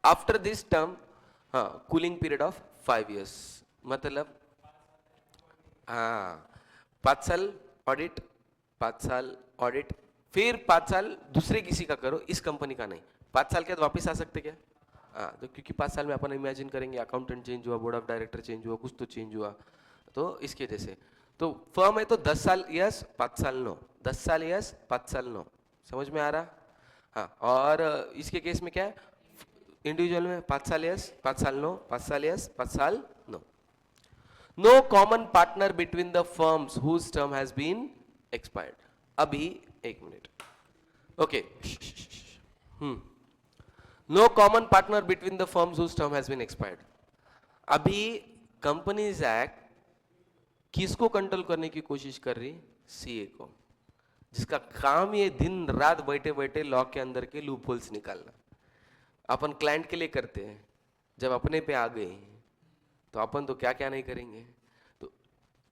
After this term cooling period of 5 years, मतलब 5 साल ऑडिट, 5 साल ऑडिट, फिर 5 साल दूसरे किसी का करो, इस कंपनी का नहीं। 5 साल के बाद वापस आ सकते क्या? तो क्योंकि 5 साल में अपन इमेजिन करेंगे अकाउंटेंट चेंज हुआ, बोर्ड ऑफ डायरेक्टर चेंज हुआ, कुछ तो चेंज हुआ, तो इसकी वजह से तो फर्म है तो 10 साल यस 5 साल नो, 10 साल यस 5 साल नो। समझ में आ रहा? हाँ। और इसके केस में क्या है? इंडिविजुअल में 5 साल यस 5 साल नो, 5 साल यस 5 साल no. No common partner between the firms whose term has been expired. अभी 1 minute. Okay. No common partner between the firms whose term has been expired. अभी कंपनीज एक्ट किसको control करने की कोशिश कर रही? सीए को, जिसका काम ये दिन रात बैठे बैठे लॉ के अंदर के लूप होल्स निकालना। अपन क्लाइंट के लिए करते हैं, जब अपने पे आ गए तो अपन तो क्या क्या नहीं करेंगे। तो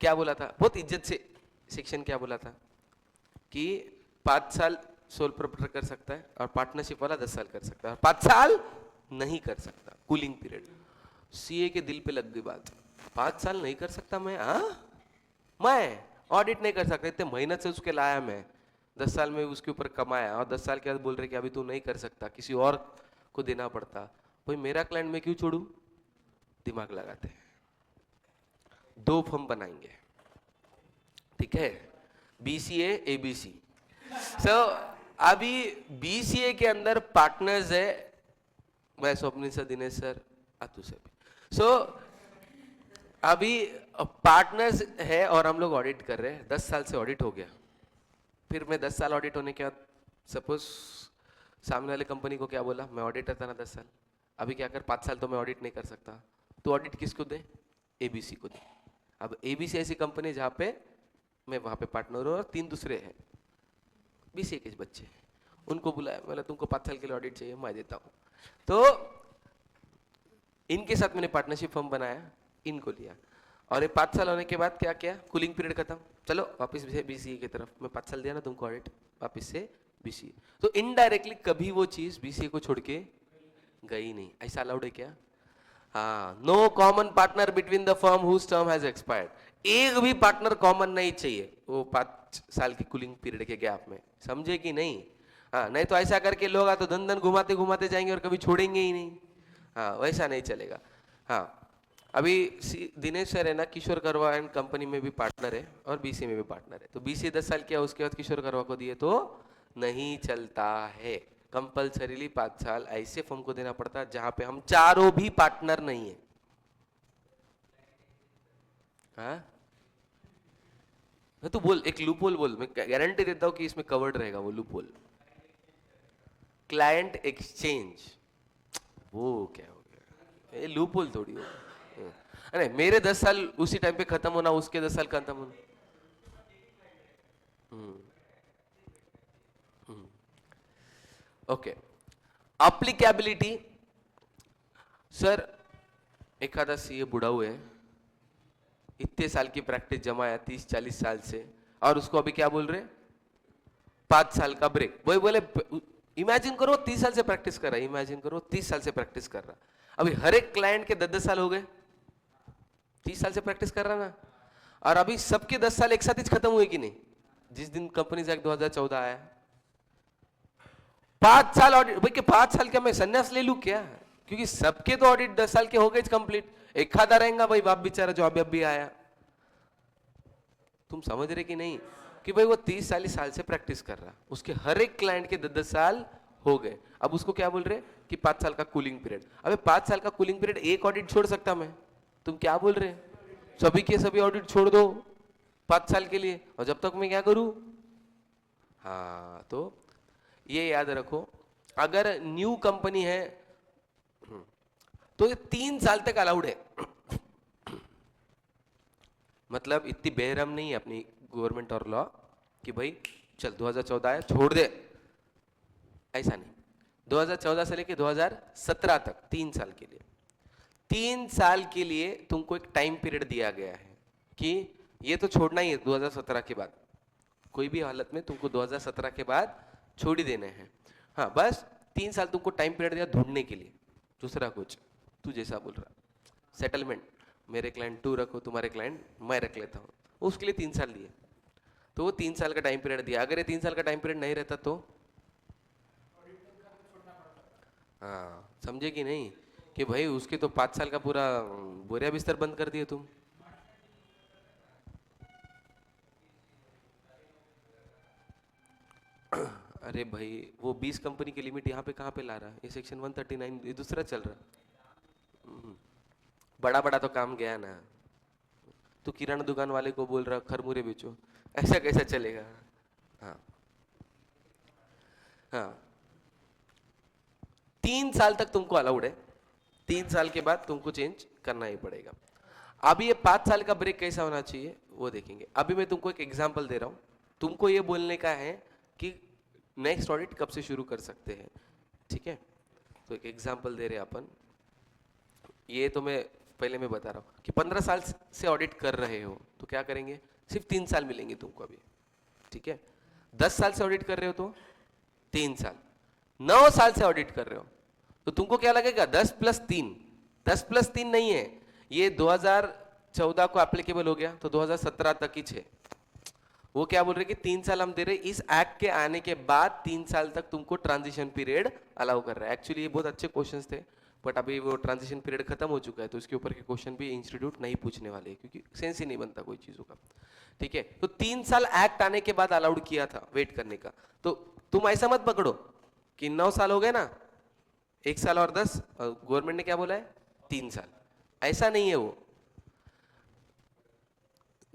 क्या बोला था बहुत इज्जत से, सेक्शन क्या बोला था कि 5 साल सोल प्रोप्राइटर कर सकता है और पार्टनरशिप वाला 10 साल कर सकता है, और 5 साल नहीं कर सकता, कूलिंग पीरियड। सीए के दिल पे लग गई बात, 5 साल नहीं कर सकता मैं? मैं ऑडिट नहीं कर सकता, इतने मेहनत से उसके लाया मैं, 10 साल में उसके ऊपर कमाया, और 10 साल के बाद बोल रहे कि अभी तू नहीं कर सकता, किसी और को देना पड़ता। भाई मेरा क्लाइंट मैं क्यों छोड़ू? दिमाग लगाते हैं, 2 फर्म बनाएंगे, ठीक है, बीसीए एबीसी। सो अभी बीसीए के अंदर पार्टनर्स है मैं, Swapnil sir, Dinesh sir, Atul sir भी। सो अभी पार्टनर्स है और हम लोग ऑडिट कर रहे हैं, 10 साल से ऑडिट हो गया। फिर मैं 10 साल ऑडिट होने के बाद सपोज सामने वाले कंपनी को क्या बोला, मैं ऑडिटर था ना 10 साल, अभी क्या कर 5 साल तो मैं ऑडिट नहीं कर सकता, तो ऑडिट किसको दे? एबीसी को दे। अब एबीसी ऐसी कंपनी जहाँ पे मैं वहाँ पे पार्टनर हूँ और 3 दूसरे हैं, 20 के बच्चे, उनको बुलाया, मैंने तुमको 5 साल के लिए ऑडिट चाहिए, मैं देता हूँ। तो इनके साथ मैंने पार्टनरशिप फर्म बनाया, इनको लिया, और ये 5 साल होने के बाद क्या किया? कूलिंग पीरियड खत्म, चलो वापस बीसीए की तरफ। मैं 5 साल दिया ना तुमको ऑडिट, वापस से बीसीए। तो इनडायरेक्टली कभी वो चीज बीसीए को छोड़ के गई नहीं। ऐसा अलाउड है क्या? हाँ। No common partner between the firm whose term has expired. एक भी पार्टनर कॉमन नहीं चाहिए वो 5 साल की कूलिंग पीरियड के गैप में, समझे कि नहीं? हाँ, नहीं तो ऐसा करके लोग तो धन घुमाते घुमाते जाएंगे और कभी छोड़ेंगे ही नहीं। हाँ, वैसा नहीं चलेगा। हाँ, अभी दिनेश सर है ना, किशोर करवा एंड कंपनी में भी पार्टनर है और बीसी में भी पार्टनर है, तो बीसी 10 साल किया, उसके बाद किशोर करवा को दिए तो नहीं चलता है, कंपल्सरीली 5 साल ऐसे फर्म को देना पड़ता है जहां पे हम चारों भी पार्टनर नहीं है। हाँ, तो बोल एक लूप होल बोल, मैं गारंटी देता हूं कि इसमें कवर्ड रहेगा वो लूप होल। क्लाइंट एक्सचेंज, वो क्या हो गया? ये लूप होल थोड़ी हो। अरे मेरे 10 साल उसी टाइम पे खत्म होना, उसके 10 साल खत्म होना। ओके। अप्लीकेबिलिटी, सर एखादा सीए बुढ़ा हुए है, इतने साल की प्रैक्टिस जमा है 30-40 साल से, और उसको अभी क्या बोल रहे? 5 साल का ब्रेक। वही बोले, इमेजिन करो 30 साल से प्रैक्टिस कर रहा है, इमेजिन करो 30 साल से प्रैक्टिस कर रहा, अभी हर एक क्लाइंट के 10-10 साल हो गए, 30 साल से प्रैक्टिस कर रहा ना, और अभी सबके 10 साल एक साथ ही खत्म हुए कि नहीं? जिस दिन कंपनीज एक्ट 2014 आया, 5 साल ऑडिट, भाई 5 साल क्या मैं संन्यास ले लूं क्या? क्योंकि सबके तो ऑडिट 10 साल के हो गए कंप्लीट, एक खाता रहेगा भाई बाप बेचारा जो अभी आया। तुम समझ रहे कि नहीं कि भाई वो 30-40 साल से प्रैक्टिस कर रहा, उसके हर एक क्लाइंट के 10-10 साल हो गए, अब उसको क्या बोल रहे कि 5 साल का कूलिंग पीरियड। अबे 5 साल का कूलिंग पीरियड, एक ऑडिट छोड़ सकता मैं, तुम क्या बोल रहे? सभी के सभी ऑडिट छोड़ दो 5 साल के लिए, और जब तक मैं क्या करूं? हाँ, तो ये याद रखो, अगर न्यू कंपनी है तो ये 3 साल तक अलाउड है। मतलब इतनी बेरहम नहीं है अपनी गवर्नमेंट और लॉ कि भाई चल 2014 है छोड़ दे, ऐसा नहीं। 2014 से लेके 2017 तक 3 साल के लिए, 3 साल के लिए तुमको एक टाइम पीरियड दिया गया है कि ये तो छोड़ना ही है 2017 के बाद, कोई भी हालत में तुमको 2017 के बाद छोड़ ही देने हैं। हाँ, बस 3 साल तुमको टाइम पीरियड दिया ढूंढने के लिए, दूसरा कुछ तू जैसा बोल रहा, सेटलमेंट, मेरे क्लाइंट टू रखो, तुम्हारे क्लाइंट मैं रख लेता हूँ, उसके लिए 3 साल दिए। तो वो 3 साल का टाइम पीरियड दिया, अगर ये 3 साल का टाइम पीरियड नहीं रहता तो, हाँ समझे कि नहीं, कि भाई उसके तो 5 साल का पूरा बोरिया बिस्तर बंद कर दिए तुम। अरे भाई वो 20 कंपनी की लिमिट यहाँ पे कहाँ पे ला रहा है, ये सेक्शन 139 ये दूसरा चल रहा है। बड़ा बड़ा तो काम गया ना, तू किराना दुकान वाले को बोल रहा खरमुरे बेचो, ऐसा कैसा चलेगा। हाँ हाँ, 3 साल तक तुमको अलाउड है, 3 साल के बाद तुमको चेंज करना ही पड़ेगा। अभी ये 5 साल का ब्रेक कैसा होना चाहिए वो देखेंगे। अभी मैं तुमको एक एग्जांपल दे रहा हूँ, तुमको ये बोलने का है कि नेक्स्ट ऑडिट कब से शुरू कर सकते हैं, ठीक है। तो एक एग्जांपल दे रहे हैं अपन, ये तो मैं बता रहा हूँ कि 15 साल से ऑडिट कर रहे हो तो क्या करेंगे, सिर्फ 3 साल मिलेंगे तुमको अभी, ठीक है। 10 साल से ऑडिट कर रहे हो तो 3 साल, 9 साल से ऑडिट कर रहे हो तो तुमको क्या लगेगा 10+3, 10+3 नहीं है, ये 2014 को एप्लीकेबल हो गया तो 2017 तक ही है। वो क्या बोल रहे कि 3 साल हम दे रहे, इस एक्ट के आने के बाद 3 साल तक तुमको ट्रांजिशन पीरियड अलाउ कर रहा है। एक्चुअली ये बहुत अच्छे क्वेश्चंस थे, बट अभी वो ट्रांजिशन पीरियड खत्म हो चुका है तो इसके ऊपर के क्वेश्चन भी इंस्टीट्यूट नहीं पूछने वाले क्योंकि सेंस ही नहीं बनता कोई चीजों का, ठीक है। तो 3 साल एक्ट आने के बाद अलाउड किया था वेट करने का, तो तुम ऐसा मत पकड़ो कि 9 साल हो गए ना, 1 साल और 10, गवर्नमेंट ने क्या बोला है 3 साल, ऐसा नहीं है। वो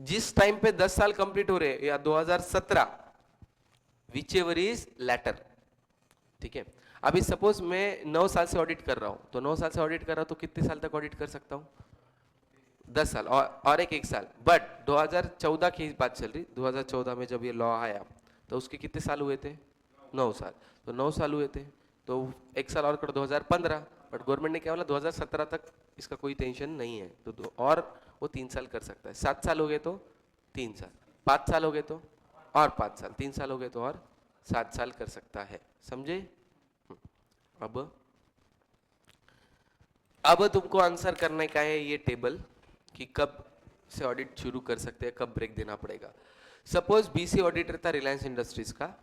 जिस टाइम पे 10 साल कंप्लीट हो रहे या 2017, विच एवर इज लेटर, ठीक है। अभी सपोज मैं 9 साल से ऑडिट कर रहा हूं, तो 9 साल से ऑडिट कर रहा हूं तो कितने साल तक ऑडिट कर सकता हूं, 10 साल और एक साल। बट 2014 की बात चल रही, 2014 में जब ये लॉ आया तो उसके कितने साल हुए थे, 9 साल, तो 9 साल हुए थे तो 1 साल और कर 2015, बट गवर्नमेंट ने क्या बोला 2017 तक इसका कोई टेंशन नहीं है, तो और वो 3 साल कर सकता है। 7 साल हो गए तो 3 साल, 5 साल हो गए तो और 5 साल, 3 साल हो गए तो और 7 साल कर सकता है, समझे। अब तुमको आंसर करने का है ये टेबल कि कब से ऑडिट शुरू कर सकते हैं, कब ब्रेक देना पड़ेगा। सपोज बीसी ऑडिटर था रिलायंस इंडस्ट्रीज का,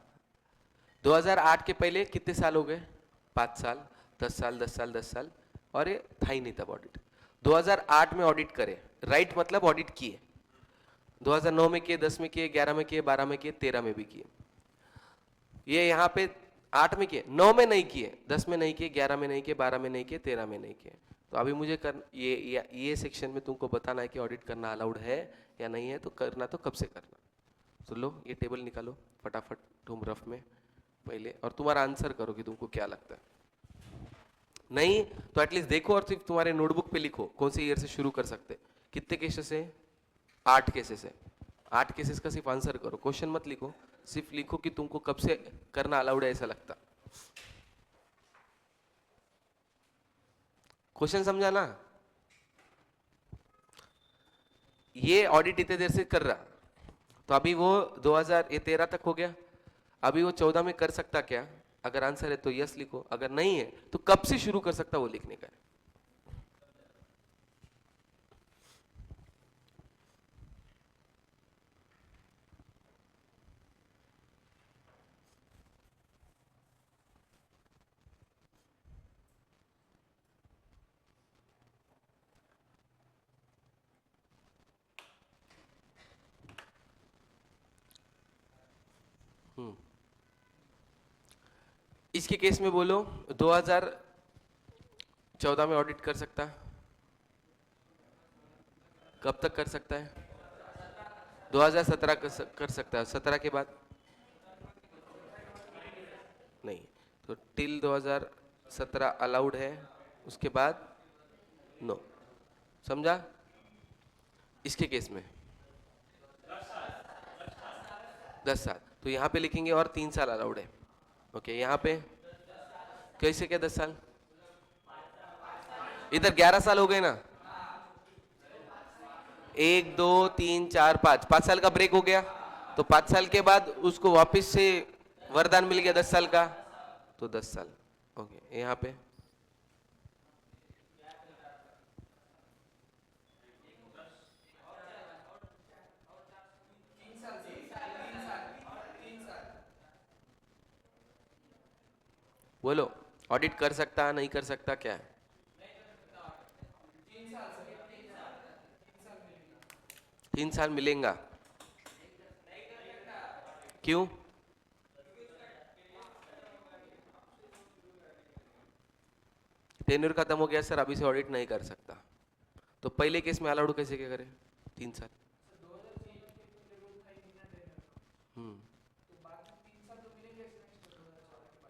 2008 के पहले कितने साल हो गए, 5 साल, 10 साल 10 साल 10 साल, और ये था ही नहीं तब ऑडिट। 2008 में ऑडिट करे, राइट, मतलब ऑडिट किए, 2009 में किए, 10 में किए, 11 में किए, 12 में किए, 13 में भी किए। ये यहाँ पे 8 में किए, 9 में नहीं किए, 10 में नहीं किए, 11 में नहीं किए, 12 में नहीं किए, 13 में नहीं किए। तो अभी मुझे कर ये सेक्शन में तुमको बताना है कि ऑडिट करना अलाउड है या नहीं है, तो करना तो कब से करना। तो लो ये टेबल निकालो फटाफट तुम रफ में पहले, और तुम्हारा आंसर करो कि तुमको क्या लगता है। नहीं तो एटलीस्ट देखो और सिर्फ तुम्हारे नोटबुक पे लिखो कौन से ईयर से शुरू कर सकते, कितने केसेस है, 8 केसेस है, 8 केसेस का सिर्फ आंसर करो, क्वेश्चन मत लिखो, सिर्फ लिखो कि तुमको कब से करना अलाउड है ऐसा लगता। क्वेश्चन समझा ना, ये ऑडिट इतने देर से कर रहा, तो अभी वो 2013 तक हो गया, अभी वो 14 में कर सकता क्या, अगर आंसर है तो यस लिखो, अगर नहीं है तो कब से शुरू कर सकता वो लिखने का है। इसके केस में बोलो 2014 में ऑडिट कर सकता, कब तक कर सकता है, 2017 कर सकता है, 17 के बाद तो टिल 2017 अलाउड है, उसके बाद नो। समझा? इसके केस में 10 साल, तो यहाँ पे लिखेंगे और 3 साल अलाउड है। ओके, यहाँ पे कैसे क्या 10 साल? इधर 11 साल हो गए ना, 1 2 3 4 5, 5 साल का ब्रेक हो गया, तो 5 साल के बाद उसको वापस से वरदान मिल गया 10 साल का, तो 10 साल। ओके, यहाँ पे बोलो, ऑडिट कर सकता नहीं कर सकता क्या है? 3 साल मिलेगा। क्यों? टेन्योर खत्म हो गया सर, अभी से ऑडिट नहीं कर सकता, तो पहले केस में अलाउड कैसे क्या करें 3 साल?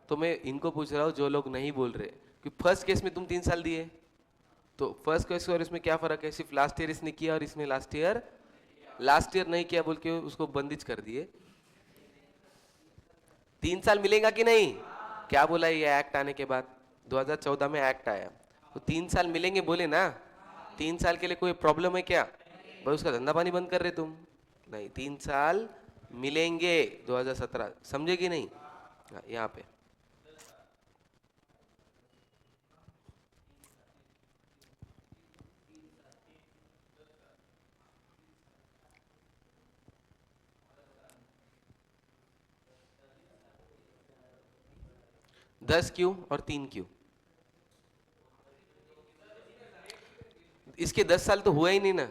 तो मैं इनको पूछ रहा हूँ जो लोग नहीं बोल रहे कि फर्स्ट केस में तुम 3 साल दिए, तो फर्स्ट केस और इसमें क्या फर्क है? सिर्फ लास्ट ईयर इसने किया और इसने लास्ट ईयर नहीं किया बोल के उसको बंदिश कर दिए। 3 साल मिलेगा कि नहीं? क्या बोला ये एक्ट आने के बाद? 2014 में एक्ट आया, तो 3 साल मिलेंगे बोले ना। 3 साल के लिए कोई प्रॉब्लम है क्या? भाई उसका धंधा पानी बंद कर रहे तुम? नहीं, 3 साल मिलेंगे 2017, समझे कि नहीं? यहाँ पे दस क्यों और 3 क्यों? इसके 10 साल तो हुआ ही नहीं ना।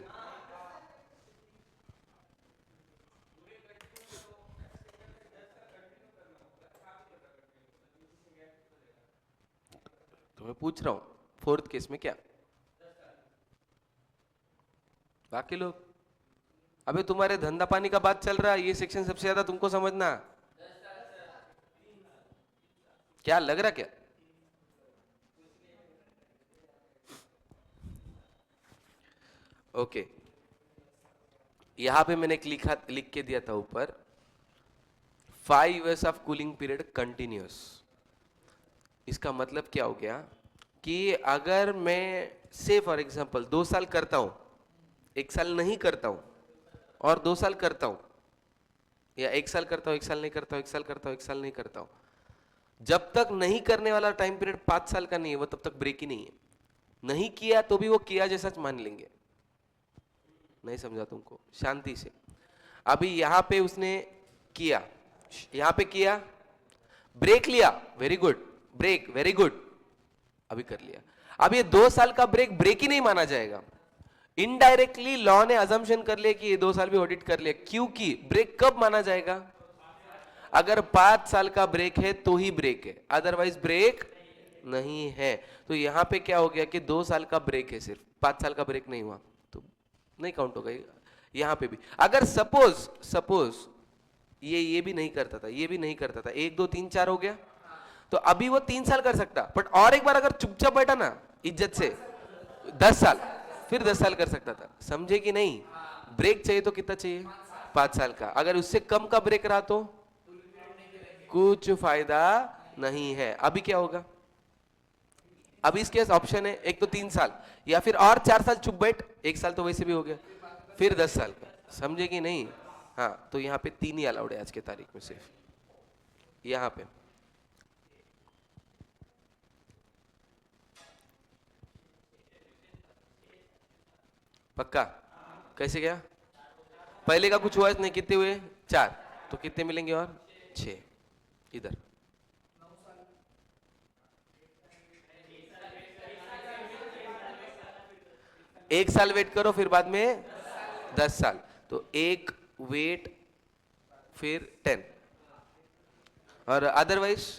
तो मैं पूछ रहा हूं फोर्थ केस में क्या? बाकी लोग, अबे तुम्हारे धंधा पानी का बात चल रहा है, ये सेक्शन सबसे ज्यादा तुमको समझना। क्या लग रहा क्या? ओके, यहां पे मैंने लिख के दिया था ऊपर 5 years of cooling period continuous. इसका मतलब क्या हो गया कि अगर मैं से फॉर एग्जांपल 2 साल करता हूं, 1 साल नहीं करता हूं, और 2 साल करता हूं, या 1 साल करता हूं 1 साल नहीं करता हूं, 1 साल करता हूं 1 साल नहीं करता हूं, जब तक नहीं करने वाला टाइम पीरियड 5 साल का नहीं है वो तब तक ब्रेक ही नहीं है। नहीं किया तो भी वो किया जैसा मान लेंगे। नहीं समझा तुमको? शांति से। अभी यहां पे उसने किया, यहां पे किया, ब्रेक लिया, very good, break very good, अभी कर लिया। अब ये 2 साल का ब्रेक ही नहीं माना जाएगा। इनडायरेक्टली लॉ ने अजम्पशन कर लिया कि ये 2 साल भी ऑडिट कर लिया, क्योंकि ब्रेक कब माना जाएगा? अगर 5 साल का ब्रेक है तो ही ब्रेक है, अदरवाइज ब्रेक नहीं है। तो यहां पे क्या हो गया कि 2 साल का ब्रेक है, सिर्फ 5 साल का ब्रेक नहीं हुआ, तो नहीं काउंट होगा। यहां पे भी अगर सपोज ये भी नहीं करता था, ये भी नहीं करता था, 1 2 3 4 हो गया, तो अभी वो 3 साल कर सकता, बट और एक बार अगर चुपचाप बैठा ना इज्जत से 10 साल, फिर 10 साल कर सकता था। समझे कि नहीं? ब्रेक चाहिए तो कितना चाहिए? 5 साल का। अगर उससे कम का ब्रेक रहा तो कुछ फायदा नहीं है। अभी क्या होगा? अभी इसके ऑप्शन है, एक तो 3 साल, या फिर और 4 साल चुप बैठ, 1 साल तो वैसे भी हो गया, फिर 10 साल का। समझे कि नहीं? हाँ, तो यहाँ पे 3 ही अलाउड है आज के तारीख में सिर्फ। यहाँ पे पक्का? कैसे गया? पहले का कुछ हुआ नहीं, कितने हुए? 4, तो कितने मिलेंगे और 6 इधर। एक साल वेट करो, फिर बाद में 10 साल, तो 1 वेट, फिर 10, और अदरवाइज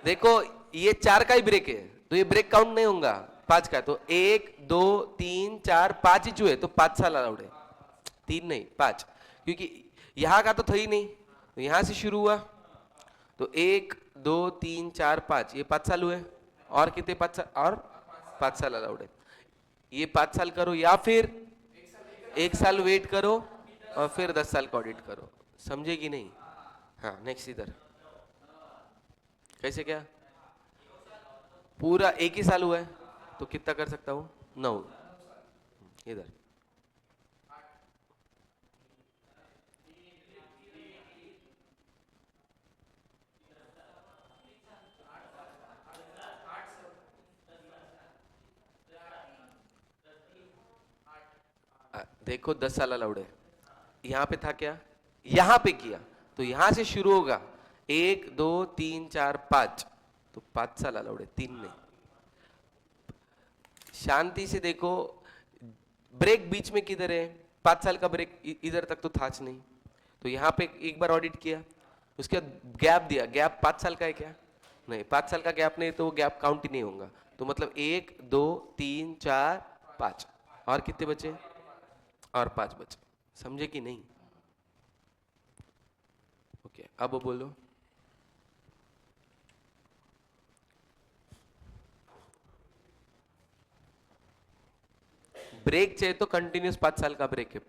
देखो ये 4 का ही ब्रेक है, तो ये ब्रेक काउंट नहीं होगा 5 का। तो 1 2 3 4 5 ही हुए, तो 5 साल अलाउड है, 3 नहीं 5, क्योंकि यहां का तो था ही नहीं, तो यहां से शुरू हुआ, तो 1 2 3 4 5, ये 5 साल हुए, और कितने 5 साल, और 5 साल अलाउड है। ये 5 साल करो या फिर 1 साल वेट करो और फिर 10 साल का ऑडिट करो। समझे कि नहीं? हाँ नेक्स्ट इधर कैसे, क्या पूरा 1 ही साल हुआ है तो कितना कर सकता हूँ? 9। इधर देखो 10 साल अलाउड है, यहाँ पे था क्या, यहाँ पे किया तो यहाँ से शुरू होगा 1 2 3 4 5, तो 5 साल अलाउड है, 3 नहीं। शांति से देखो, ब्रेक बीच में किधर है? 5 साल का ब्रेक इधर तक तो था नहीं, तो यहाँ पे एक बार ऑडिट किया, उसके बाद गैप दिया, गैप 5 साल का है क्या? नहीं, 5 साल का गैप नहीं, तो वो गैप काउंट ही नहीं होगा। तो मतलब 1 2 3 4 5, और कितने बचे? और 5 बचे। समझे कि नहीं? ओके, अब बोलो। ब्रेक चाहिए तो कंटिन्यूस 5 साल का ब्रेक है।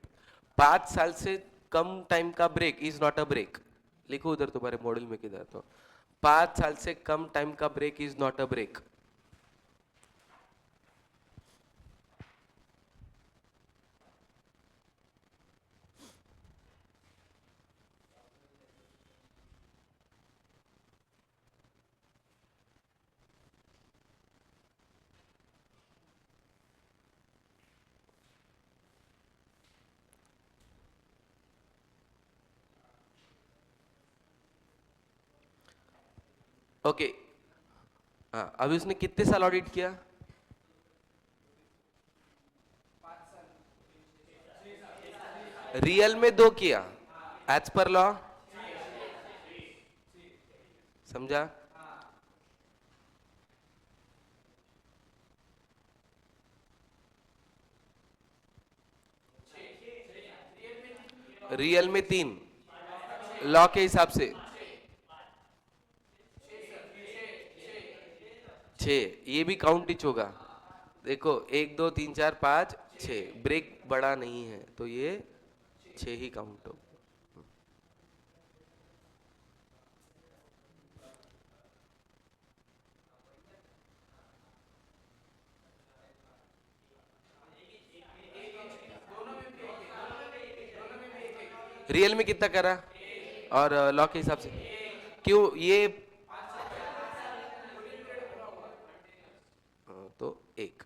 5 साल से कम टाइम का break is not a break. लिखो उधर तुम्हारे मॉडल में किधर, तो 5 साल से कम टाइम का break is not a break. Okay, हाँ अभी उसने कितने साल ऑडिट किया? रियल में 2 किया, एज पर लॉ। समझा? रियल में 3, लॉ के हिसाब से 6, ये भी काउंट ही होगा। देखो 1 2 3 4 5 6, ब्रेक बड़ा नहीं है तो ये 6 ही काउंट हो। रियल में कितना करा और लॉ के हिसाब से क्यों ये? तो 1,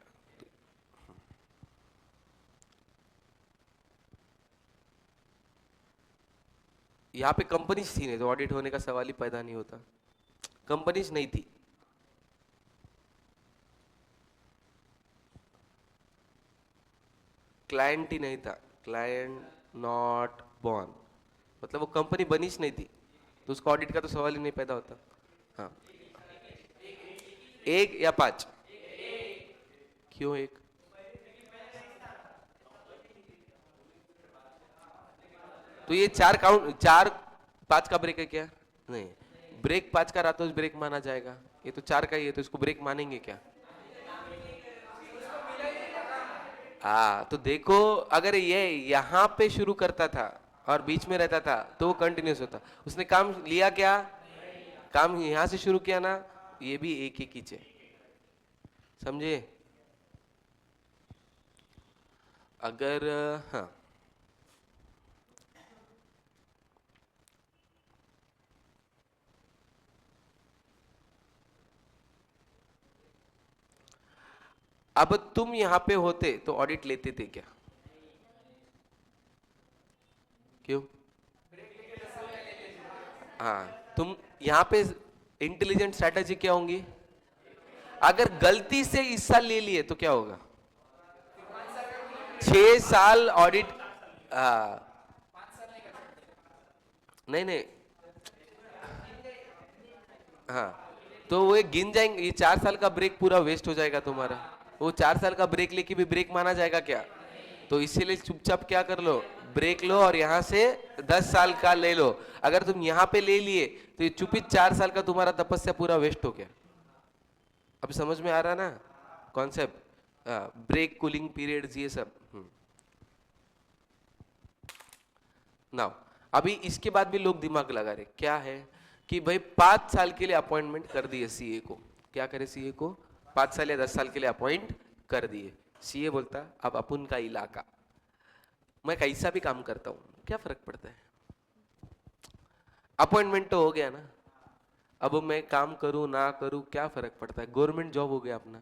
यहाँ पे कंपनीज थी नहीं तो ऑडिट होने का सवाल ही पैदा नहीं होता। कंपनीज नहीं थी, क्लाइंट ही नहीं था, क्लाइंट नॉट बॉर्न, मतलब वो कंपनी बनीच नहीं थी तो उसका ऑडिट का तो सवाल ही नहीं पैदा होता। हाँ 1 या 5? क्यों 1? तो ये 4 काउंट, 4 5 का ब्रेक है क्या? नहीं, ब्रेक 5 का रहा तो ब्रेक माना जाएगा, ये तो 4 का ही है तो इसको ब्रेक मानेंगे क्या? हाँ तो देखो, अगर ये यहाँ पे शुरू करता था और बीच में रहता था तो वो कंटिन्यूस होता। उसने काम लिया क्या? काम यहाँ से शुरू किया ना, ये भी एक ही कीजिए। समझे? अगर हाँ अब तुम यहाँ पे होते तो ऑडिट लेते थे क्या? क्यों? हाँ, तुम यहाँ पे इंटेलिजेंट स्ट्रैटेजी क्या होंगी? अगर गलती से इस साल ले लिए तो क्या होगा? 6 साल ऑडिट। नहीं नहीं, हाँ तो वो एक गिन जाएंगे, ये 4 साल का ब्रेक पूरा वेस्ट हो जाएगा तुम्हारा। वो 4 साल का ब्रेक लेके भी ब्रेक माना जाएगा क्या? तो इसीलिए चुपचाप क्या कर लो, ब्रेक लो और यहां से 10 साल का ले लो। अगर तुम यहां पे ले लिए तो ये चुपी 4 साल का तुम्हारा तपस्या पूरा वेस्ट हो गया। अब समझ में आ रहा ना कॉन्सेप्ट? ब्रेक, कूलिंग पीरियड्स, ये सब। नाउ अभी इसके बाद भी लोग दिमाग लगा रहे क्या है कि भाई 5 साल के लिए अपॉइंटमेंट कर दिए सीए को। क्या करे सीए को? 5 साल या 10 साल के लिए अपॉइंट कर दिए। सीए बोलता अब अपन का इलाका, मैं कैसा भी काम करता हूं, क्या फर्क पड़ता है? अपॉइंटमेंट तो हो गया ना, अब मैं काम करूं ना करूं क्या फर्क पड़ता है? गवर्नमेंट जॉब हो गया अपना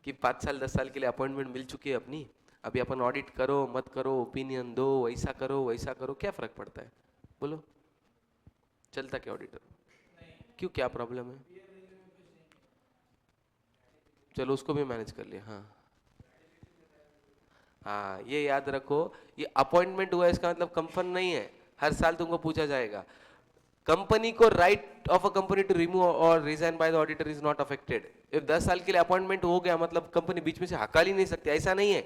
कि 5 साल 10 साल के लिए अपॉइंटमेंट मिल चुकी है अपनी। अभी अपन ऑडिट करो मत करो, ओपिनियन दो, वैसा करो वैसा करो, क्या फर्क पड़ता है? बोलो, चलता क्या ऑडिटर? क्यों, क्या प्रॉब्लम है? चलो उसको भी मैनेज कर लिया। हाँ हाँ, ये याद रखो, ये अपॉइंटमेंट हुआ इसका मतलब कंफर्म नहीं है, हर साल तुमको पूछा जाएगा। कंपनी को right of a company to remove और resign by the auditor is not affected. If 10 साल के लिए अपॉइंटमेंट हो गया मतलब कंपनी बीच में से हकाल ही नहीं सकती, ऐसा नहीं है।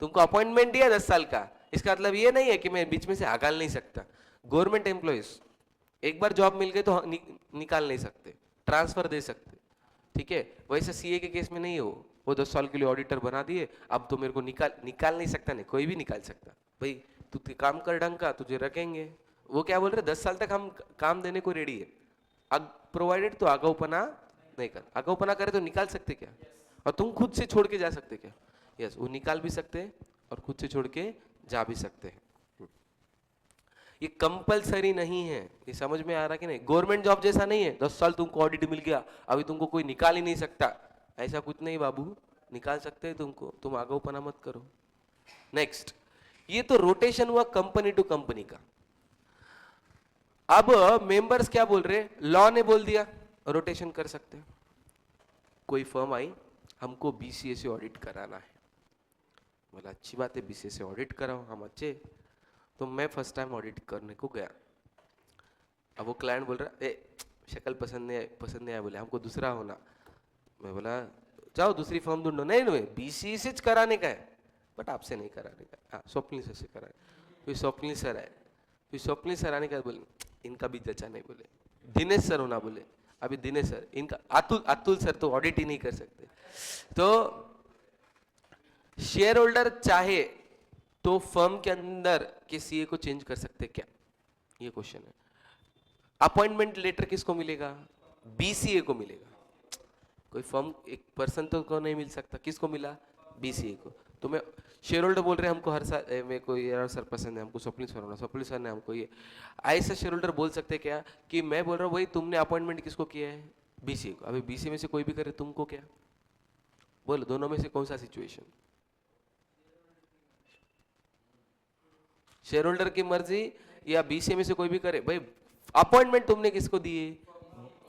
तुमको अपॉइंटमेंट दिया 10 साल का, इसका मतलब ये नहीं है कि मैं बीच में से हकाल नहीं सकता। गवर्नमेंट एम्प्लॉइज एक बार जॉब मिल गई तो निकाल नहीं सकते, ट्रांसफर दे सकते, ठीक है? वैसे सीए के केस में नहीं हो, वो 10 साल के लिए ऑडिटर बना दिए, अब तो मेरे को निकाल नहीं सकता, नहीं कोई भी निकाल सकता। भाई तू काम कर ढंग का, तुझे रखेंगे। वो क्या बोल रहे, 10 साल तक हम काम देने को रेडी है, प्रोवाइडेड तो आगाऊपना नहीं कर। आगाऊपना करे तो निकाल सकते क्या? और तुम खुद से छोड़ के जा सकते क्या? यस, वो निकाल भी सकते हैं और खुद से छोड़ के जा भी सकते हैं। ये कंपलसरी नहीं है, ये समझ में आ रहा कि नहीं? गवर्नमेंट जॉब जैसा नहीं है 10 साल तुमको ऑडिट मिल गया अभी तुमको कोई निकाल ही नहीं सकता, ऐसा कुछ नहीं बाबू, निकाल सकते हैं तुमको, तुम आगाऊपना मत करो। नेक्स्ट, ये तो रोटेशन हुआ कंपनी टू कंपनी का। अब मेंबर्स क्या बोल रहे? लॉ ने बोल दिया रोटेशन कर सकते हैं। कोई फर्म आई, हमको बीसीए से ऑडिट कराना है, बोला अच्छी बात है बीसीए से ऑडिट कराओ, हम अच्छे। तो मैं फर्स्ट टाइम ऑडिट करने को गया। अब वो क्लाइंट बोल रहा है शक्ल पसंद नहीं आया, बोले हमको दूसरा होना। मैं बोला जाओ दूसरी फर्म ढूंढो। नहीं नहीं, बीसीए से कराने का है, बट आपसे नहीं कराने का। हाँ, स्वप्निल सर से कराने। फिर स्वप्निल सर आए, फिर स्वप्निल सर आने का बोले इनका भी जचा नहीं, बोले दिनेश सर होना। बोले अभी दिनेश सर, इनका अतुल सर तो ऑडिट ही नहीं कर सकते। तो शेयर होल्डर चाहे तो फर्म के अंदर के सीए को चेंज कर सकते क्या, ये क्वेश्चन है। अपॉइंटमेंट लेटर किसको मिलेगा? बीसीए को मिलेगा। कोई फर्म एक पर्सन तो को नहीं मिल सकता, किसको मिला? बीसीए को। तो मैं शेयर होल्डर बोल रहे हैं हमको हर साल मेरे को ये सर पसंद है, हमको स्वप्निल सर होना, स्वप्निल सर ने हमको ये, ऐसा शेयर होल्डर बोल सकते क्या कि मैं बोल रहा हूँ भाई तुमने अपॉइंटमेंट किसको किया है? बीसीए को। अभी बीसीए में से कोई भी करे तुमको क्या? बोलो दोनों में से कौन सा सिचुएशन? शेयर होल्डर की मर्जी या बीसीए में से कोई भी करे? भाई अपॉइंटमेंट तुमने किसको दिए?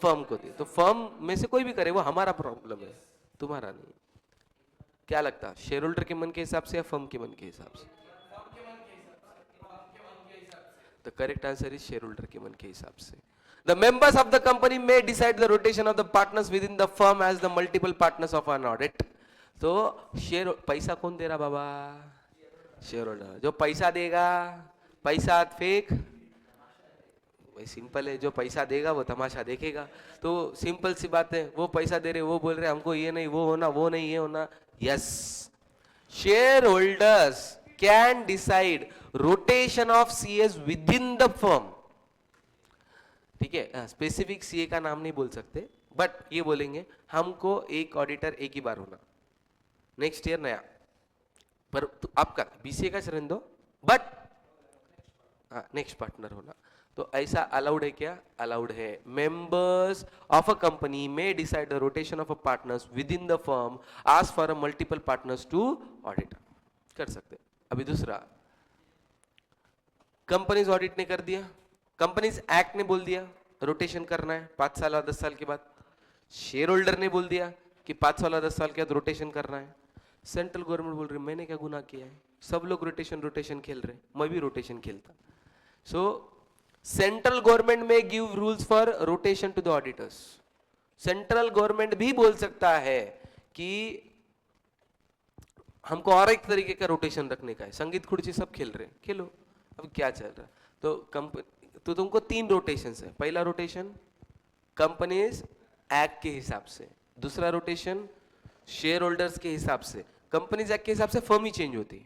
फर्म को दिए। तो फर्म में से कोई भी करे वो हमारा प्रॉब्लम है, तुम्हारा नहीं। क्या लगता, शेयर होल्डर के मन के हिसाब से या फर्म के मन के हिसाब से? The correct answer is share holder के मन के हिसाब से। The members of the company may decide the rotation of the partners within the firm as the multiple partners of an audit. तो शेयर पैसा कौन दे रहा बाबा? Share holder. जो पैसा देगा, पैसा फेक, वही सिंपल है, जो पैसा देगा वो तमाशा देखेगा। तो सिंपल सी बात है, वो पैसा दे रहे, वो बोल रहे हमको ये नहीं वो होना, वो नहीं ये होना। Yes, share holders can decide rotation of CS with in the firm. ठीक है, स्पेसिफिक सीए का नाम नहीं बोल सकते, बट ये बोलेंगे हमको एक ऑडिटर एक ही बार होना, नेक्स्ट ईयर नया, पर तो आपका बीसीए का चरण दो, बट नेक्स्ट पार्टनर होना। तो ऐसा अलाउड है क्या? अलाउड है। मेंबर्स ऑफ अ कंपनी में decide the rotation of a partners within the firm ask for a multiple partners to auditor, कर सकते। अभी दूसरा, कंपनीज ऑडिट ने कर दिया, कंपनीज एक्ट ने बोल दिया रोटेशन करना है 5 साल और 10 साल के बाद। शेयर होल्डर ने बोल दिया कि 5 साल और 10 साल के बाद रोटेशन करना है। सेंट्रल गवर्नमेंट बोल रही मैंने क्या गुनाह किया है, सब लोग रोटेशन खेल रहे, मैं भी रोटेशन खेलता। सो सेंट्रल गवर्नमेंट में give rules for rotation to the auditors. Central government भी बोल सकता है कि हमको और एक तरीके का रोटेशन रखने का है, संगीत खुर्ची सब खेल रहे, खेलो, अब क्या चल रहा है? तो कंपनी, तो तुमको 3 रोटेशन है। पहला रोटेशन कंपनीज एक्ट के हिसाब से, दूसरा रोटेशन शेयर होल्डर्स के हिसाब से। कंपनीज एक्ट के हिसाब से फर्म ही चेंज होती,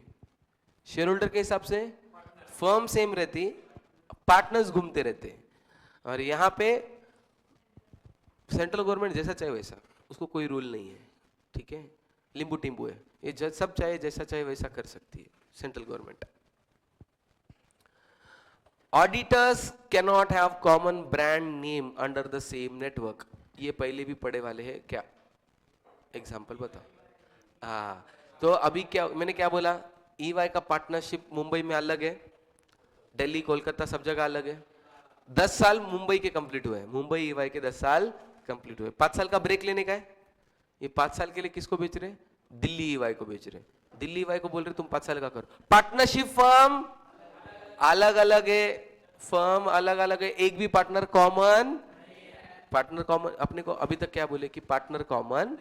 शेयर होल्डर के हिसाब से फर्म सेम रहती, पार्टनर्स घूमते रहते। और यहाँ पे सेंट्रल गवर्नमेंट जैसा चाहे वैसा, उसको कोई रूल नहीं है, ठीक है, लिंबू टिम्बू है, ये जज सब चाहे जैसा चाहे वैसा कर सकती है central government. Auditors cannot have common brand name under the same network. ये पहले भी पढ़े वाले हैं क्या? एग्जाम्पल बताओ। हाँ, तो अभी क्या मैंने क्या बोला, ईवाई का पार्टनरशिप मुंबई में अलग है, दिल्ली कोलकाता सब जगह अलग है। 10 साल मुंबई के कंप्लीट हुए, मुंबई ईवाई के 10 साल कंप्लीट हुए। 5 साल का ब्रेक लेने का है। ये 5 साल के लिए किसको बेच रहे? दिल्ली ईवाई को बेच रहे। दिल्ली ईवाई को बोल रहे तुम 5 साल का करो। पार्टनरशिप फर्म अलग अलग है, फर्म अलग अलग है, एक भी पार्टनर कॉमन, पार्टनर कॉमन अपने को अभी तक क्या बोले कि पार्टनर कॉमन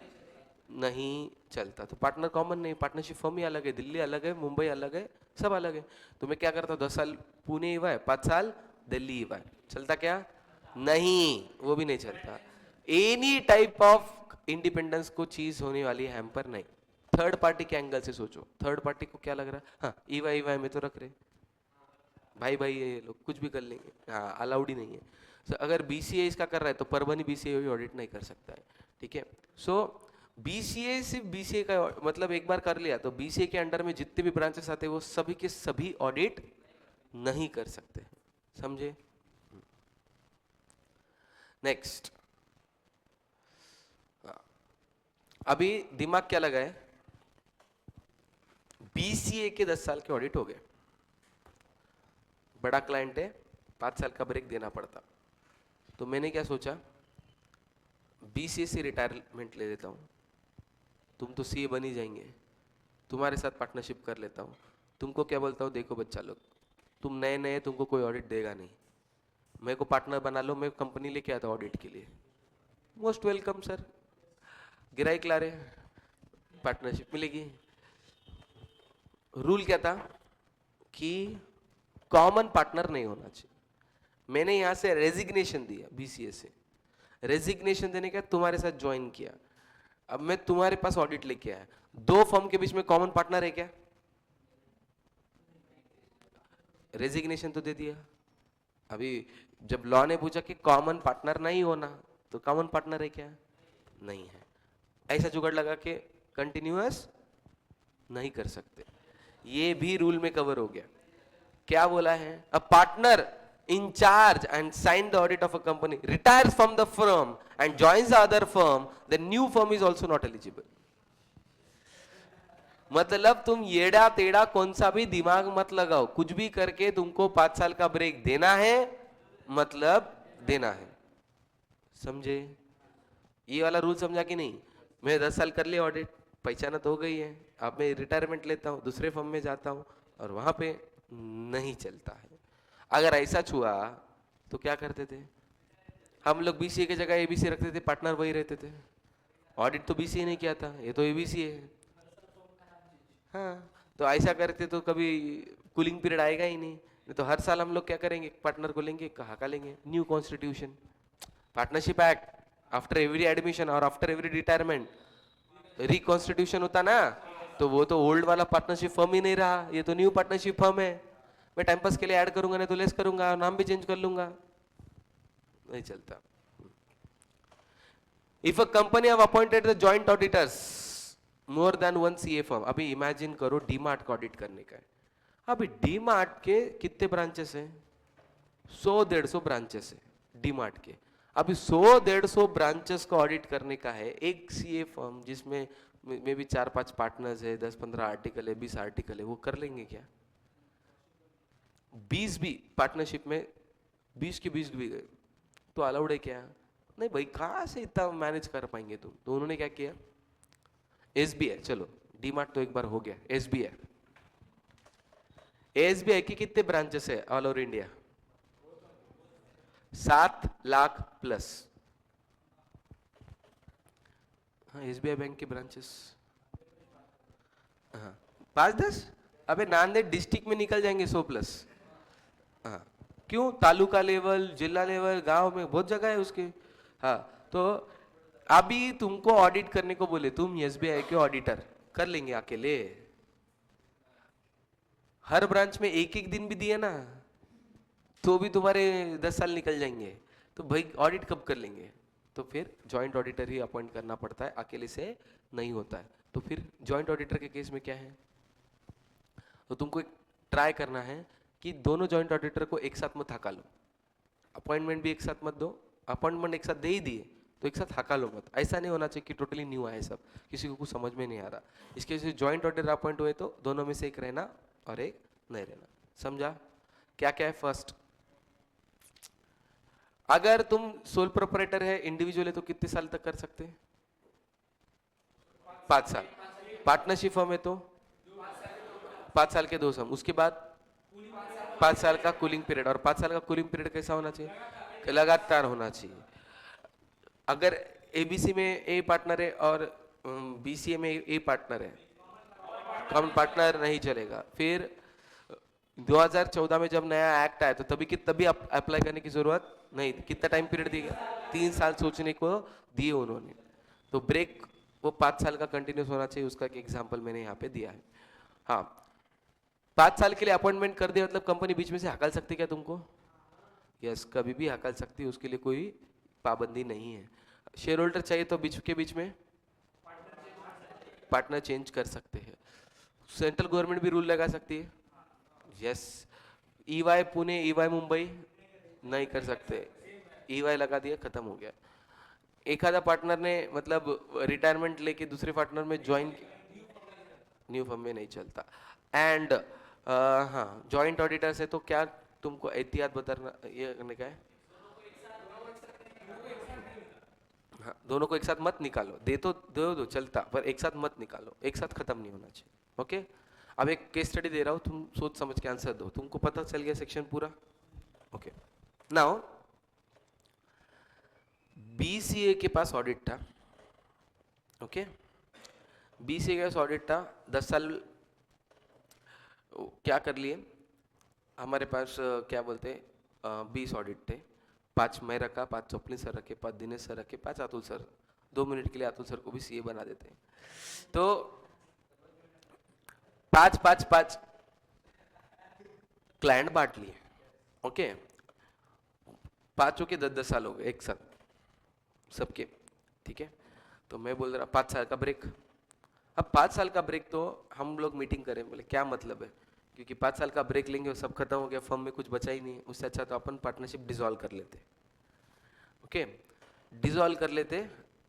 नहीं चलता। तो पार्टनर कॉमन नहीं, पार्टनरशिप फर्म ही अलग है, दिल्ली अलग है, मुंबई अलग है, सब अलग है। तो मैं क्या करता हूँ, 10 साल पुणे ईवाई, 5 साल दिल्ली ईवाई, चलता क्या? नहीं, वो भी नहीं चलता। एनी टाइप ऑफ इंडिपेंडेंस को चीज होने वाली है हैम्पर नहीं। थर्ड पार्टी के एंगल से सोचो, थर्ड पार्टी को क्या लग रहा है, हाँ ईवाई ईवाई में तो रख रहे, भाई भाई ये लोग कुछ भी कर लेंगे, हाँ अलाउड ही नहीं है। so, अगर बीसीए इसका कर रहा है तो परभनी बीसीए भी ऑडिट नहीं कर सकता है, ठीक है। सो बीसीए सिर्फ बीसीए का मतलब एक बार कर लिया तो बीसीए के अंडर में जितने भी ब्रांचेस आते हैं वो सभी के सभी ऑडिट नहीं कर सकते, समझे? नेक्स्ट, अभी दिमाग क्या लगा है, बीसीए के 10 साल के ऑडिट हो गए, बड़ा क्लाइंट है, 5 साल का ब्रेक देना पड़ता। तो मैंने क्या सोचा, बीसीए से रिटायरमेंट ले लेता हूँ, तुम तो सीए बन ही जाएंगे, तुम्हारे साथ पार्टनरशिप कर लेता हूँ। तुमको क्या बोलता हूँ, देखो बच्चा लोग, तुम नए नए, तुमको कोई ऑडिट देगा नहीं, मेरे को पार्टनर बना लो, मैं कंपनी लेके आता हूँ ऑडिट के लिए, मोस्ट वेलकम सर, गिराइक ला रहे, पार्टनरशिप मिलेगी। रूल क्या था कि कॉमन पार्टनर नहीं होना चाहिए। मैंने यहां से रेजिग्नेशन दिया बीसीए से, रेजिग्नेशन देने का तुम्हारे साथ ज्वाइन किया, अब मैं तुम्हारे पास ऑडिट लेके आया, 2 फर्म के बीच में कॉमन पार्टनर है क्या? रेजिग्नेशन तो दे दिया। अभी जब लॉ ने पूछा कि कॉमन पार्टनर नहीं होना, तो कॉमन पार्टनर है क्या? नहीं है। ऐसा जुगाड़ लगा के कंटिन्यूअस नहीं कर सकते, ये भी रूल में कवर हो गया। क्या बोला है, a partner in charge and sign the audit of a company retires from the firm and joins the other firm, the new firm is also not eligible. मतलब तुम येड़ा तेड़ा कौन सा भी दिमाग मत लगाओ, कुछ भी करके तुमको 5 साल का ब्रेक देना है, मतलब देना है, समझे? ये वाला रूल समझा कि नहीं? मैं 10 साल कर लिया ऑडिट, पहचानत हो गई है, अब मैं रिटायरमेंट लेता हूँ, दूसरे फर्म में जाता हूँ और वहां पे नहीं चलता है। अगर ऐसा हुआ तो क्या करते थे हम लोग, बीसीए की जगह एबीसी रखते थे, पार्टनर वही रहते थे, ऑडिट तो बीसीए नहीं किया था, ये तो एबीसी है। हाँ, तो ऐसा करते तो कभी कूलिंग पीरियड आएगा ही नहीं, नहीं तो हर साल हम लोग क्या करेंगे, पार्टनर को लेंगे, कहाँ का लेंगे, new constitution, partnership act, after every admission और आफ्टर एवरी रिटायरमेंट रिकॉन्स्टिट्यूशन होता ना, तो वो तो ओल्ड वाला पार्टनरशिप फर्म ही नहीं रहा, ये तो न्यू पार्टनरशिप फर्म है, मैं टाइम पास के लिए ऐड करूंगा, नहीं तो लेस करूंगा, नाम भी चेंज कर लूंगा, नहीं चलता। If a company have appointed the joint auditors more than 1 CA firm, अभी इमेजिन करो डीमार्ट का ऑडिट करने का है, अभी डीमार्ट के कितने ब्रांचेस हैं? 100-150 ब्रांचेस है डीमार्ट के। अभी 100-150 ब्रांचेस को ऑडिट करने का है, एक सीए फर्म जिसमें मे भी 4-5 पार्टनर्स है, 10-15 आर्टिकल है, 20 आर्टिकल है, वो कर लेंगे क्या? 20 भी पार्टनरशिप में 20 के 20 भी गए तो अलाउड है क्या? नहीं भाई, कहां से इतना मैनेज कर पाएंगे तुम। तो उन्होंने क्या किया, एसबीआई, चलो डीमार्ट तो एक बार हो गया, एसबीआई, एसबीआई की कितने ब्रांचेस है all over India? 7 lakh plus. हाँ, एसबीआई बैंक के ब्रांचेस, हाँ 5-10, अबे नांदेड़ डिस्ट्रिक्ट में निकल जाएंगे 100 प्लस, हाँ, क्यों? तालुका लेवल, जिला लेवल, गांव में बहुत जगह है उसके। हाँ, तो अभी तुमको ऑडिट करने को बोले, तुम एसबीआई के ऑडिटर कर लेंगे अकेले? हर ब्रांच में एक एक दिन भी दिए ना तो भी तुम्हारे 10 साल निकल जाएंगे। तो भाई ऑडिट कब कर लेंगे? तो फिर जॉइंट ऑडिटर ही अपॉइंट करना पड़ता है, अकेले से नहीं होता है। तो फिर जॉइंट ऑडिटर के केस में क्या है, तो तुमको ट्राई करना है कि दोनों जॉइंट ऑडिटर को एक साथ मत हका लो, अपॉइंटमेंट भी एक साथ मत दो। अपॉइंटमेंट एक साथ दे ही दिए तो एक साथ हका लो मत। ऐसा नहीं होना चाहिए कि टोटली न्यू आए सब, किसी को कुछ समझ में नहीं आ रहा। इसके वजह से जॉइंट ऑडिटर अपॉइंट हुए तो दोनों में से एक रहना और एक नहीं रहना। समझा? क्या क्या है? फर्स्ट, अगर तुम सोल प्रोपराइटर है, इंडिविजुअल है, तो कितने साल तक कर सकते हैं? 5 साल। पार्टनरशिप फर्म है तो 5 साल के 2 सम। उसके बाद 5 साल का कूलिंग पीरियड। और 5 साल का कूलिंग पीरियड कैसा होना चाहिए? कि लगातार होना चाहिए। अगर एबीसी में ए पार्टनर है और बीसीए में ए पार्टनर है, कॉमन पार्टनर नहीं चलेगा। फिर 2014 में जब नया एक्ट आया तो तभी अप्लाई करने की जरूरत नहीं। कितना टाइम पीरियड दिया गया? 3 साल सोचने को दिए उन्होंने। तो ब्रेक वो 5 साल का कंटिन्यूस होना चाहिए। उसका एक एग्जांपल मैंने यहाँ पे दिया है। हाँ, 5 साल के लिए अपॉइंटमेंट कर दिया मतलब कंपनी बीच में से हकाल सकती क्या तुमको? यस, कभी भी हकाल सकती है, उसके लिए कोई पाबंदी नहीं है। शेयर होल्डर चाहिए तो बीच में पार्टनर चेंज कर सकते हैं। सेंट्रल गवर्नमेंट भी रूल लगा सकती है। Yes, EY Pune, EY Mumbai नहीं कर सकते। ईवाई लगा दिया, खत्म हो गया। एखादा पार्टनर ने मतलब रिटायरमेंट लेके दूसरे पार्टनर में ज्वाइन, न्यू फर्म में नहीं चलता। एंड हाँ, जॉइंट ऑडिटर से तो क्या तुमको एहतियात बताना ये करने का है? हाँ, दोनों को एक साथ मत निकालो। दे तो दो चलता, पर एक साथ मत निकालो, एक साथ खत्म नहीं होना चाहिए। ओके, अब एक केस स्टडी दे रहा हूँ, तुम सोच समझ के आंसर दो। तुमको पता चल गया सेक्शन पूरा? ओके, नाउ बीसीए के पास ऑडिट था। ओके, बीसीए के पास ऑडिट था, 10 साल क्या कर लिए हमारे पास, क्या बोलते हैं, 20 ऑडिट थे। 5 मैं रखा, 5 स्वप्निल सर रखे, 5 दिनेश सर रखे, 5 अतुल सर। 2 मिनट के लिए अतुल सर को भी सीए बना देते हैं। तो 5 क्लाइंट बांट लिए। ओके, पांचों के 10-10 साल हो गए एक साथ सबके। ठीक है, तो मैं बोल रहा 5 साल का ब्रेक। अब 5 साल का ब्रेक तो हम लोग मीटिंग करें, बोले क्या मतलब है, क्योंकि 5 साल का ब्रेक लेंगे और सब खत्म हो गया, फर्म में कुछ बचा ही नहीं है। उससे अच्छा तो अपन पार्टनरशिप डिसॉल्व कर लेते। ओके, डिसॉल्व कर लेते,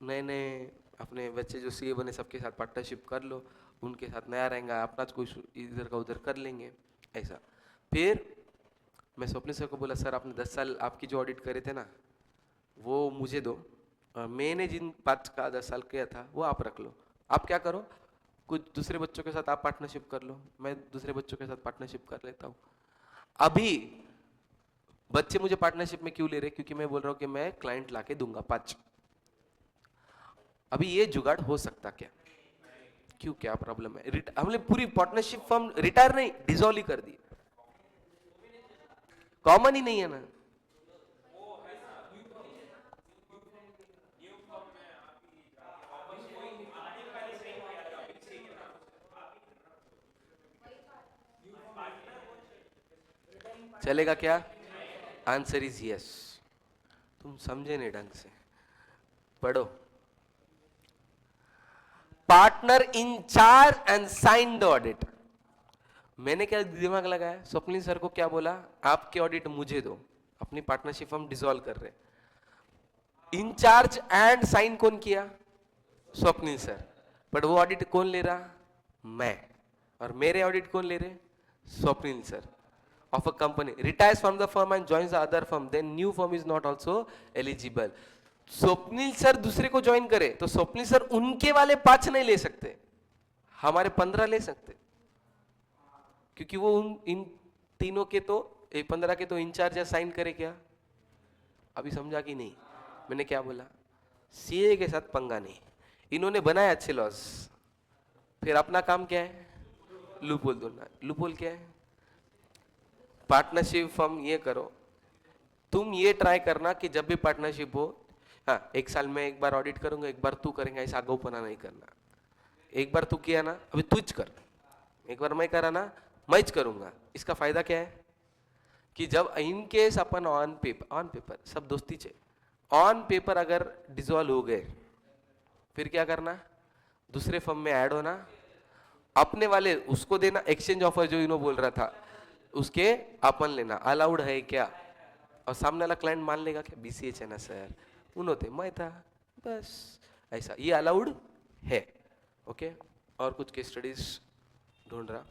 नए नए अपने बच्चे जो सीए बने सबके साथ पार्टनरशिप कर लो, उनके साथ नया रहेगा, अपना कुछ इधर का उधर कर लेंगे ऐसा। फिर मैं स्वप्निल सर को बोला, सर आपने 10 साल आपकी जो ऑडिट करे थे ना वो मुझे दो, मैंने जिन 5 का 10 साल किया था वो आप रख लो। आप क्या करो, कुछ दूसरे बच्चों के साथ आप पार्टनरशिप कर लो, मैं दूसरे बच्चों के साथ पार्टनरशिप कर लेता हूँ। अभी बच्चे मुझे पार्टनरशिप में क्यों ले रहे? क्योंकि मैं बोल रहा हूँ कि मैं क्लाइंट लाके दूंगा 5। अभी ये जुगाड़ हो सकता क्या? क्यों, क्या प्रॉब्लम है? हमने पूरी पार्टनरशिप फर्म रिटायर नहीं, डिसॉल्व ही कर दी। कॉमन ही नहीं है ना। चलेगा क्या? Answer is yes. तुम समझे नहीं ढंग से, पढ़ो। Partner incharge and sign the audit. मैंने क्या दिमाग लगाया, स्वप्निल सर को क्या बोला, आपके ऑडिट मुझे दो, अपनी पार्टनरशिप हम डिसॉल्व कर रहे। इंचार्ज एंड साइन कौन किया? स्वप्निल सर। बट वो ऑडिट कौन ले रहा? मैं। और मेरे ऑडिट कौन ले रहे? Swapnil sir. Of a company retires from the firm and joins the other firm, then new firm is not also eligible. Swapnil sir दूसरे को ज्वाइन करे तो स्वप्निल सर उनके वाले 5 नहीं ले सकते, हमारे 15 ले सकते, क्योंकि वो इन तीनों के तो 15 के तो इंचार्ज या साइन करे क्या? अभी समझा कि नहीं मैंने क्या बोला? सीए के साथ पंगा नहीं। इन्होंने बनाया अच्छे लॉज, फिर अपना काम क्या है? लूपहोल ढूंढना। लूपहोल क्या है? पार्टनरशिप फर्म ये करो, तुम ये ट्राई करना कि जब भी पार्टनरशिप हो, हाँ, एक साल में एक बार ऑडिट करूंगा, एक बार तू करेंगे, ऐसा आगाऊपना नहीं करना। एक बार तू किया ना, अभी तुझ कर, एक बार मैं करा ना, मैं करूंगा। इसका फायदा क्या है कि जब in case upon on paper सब दोस्ती चे, ऑन पेपर अगर डिसॉल्व हो गए, फिर क्या करना, दूसरे फर्म में ऐड होना, अपने वाले उसको देना, एक्सचेंज ऑफर जो इनो बोल रहा था उसके अपन लेना, अलाउड है क्या? और सामने वाला क्लाइंट मान लेगा कि बीसीएच है ना सर, उन्होंने मैं था, बस ऐसा, ये अलाउड है। ओके, और कुछ केस स्टडीज ढूंढ रहा।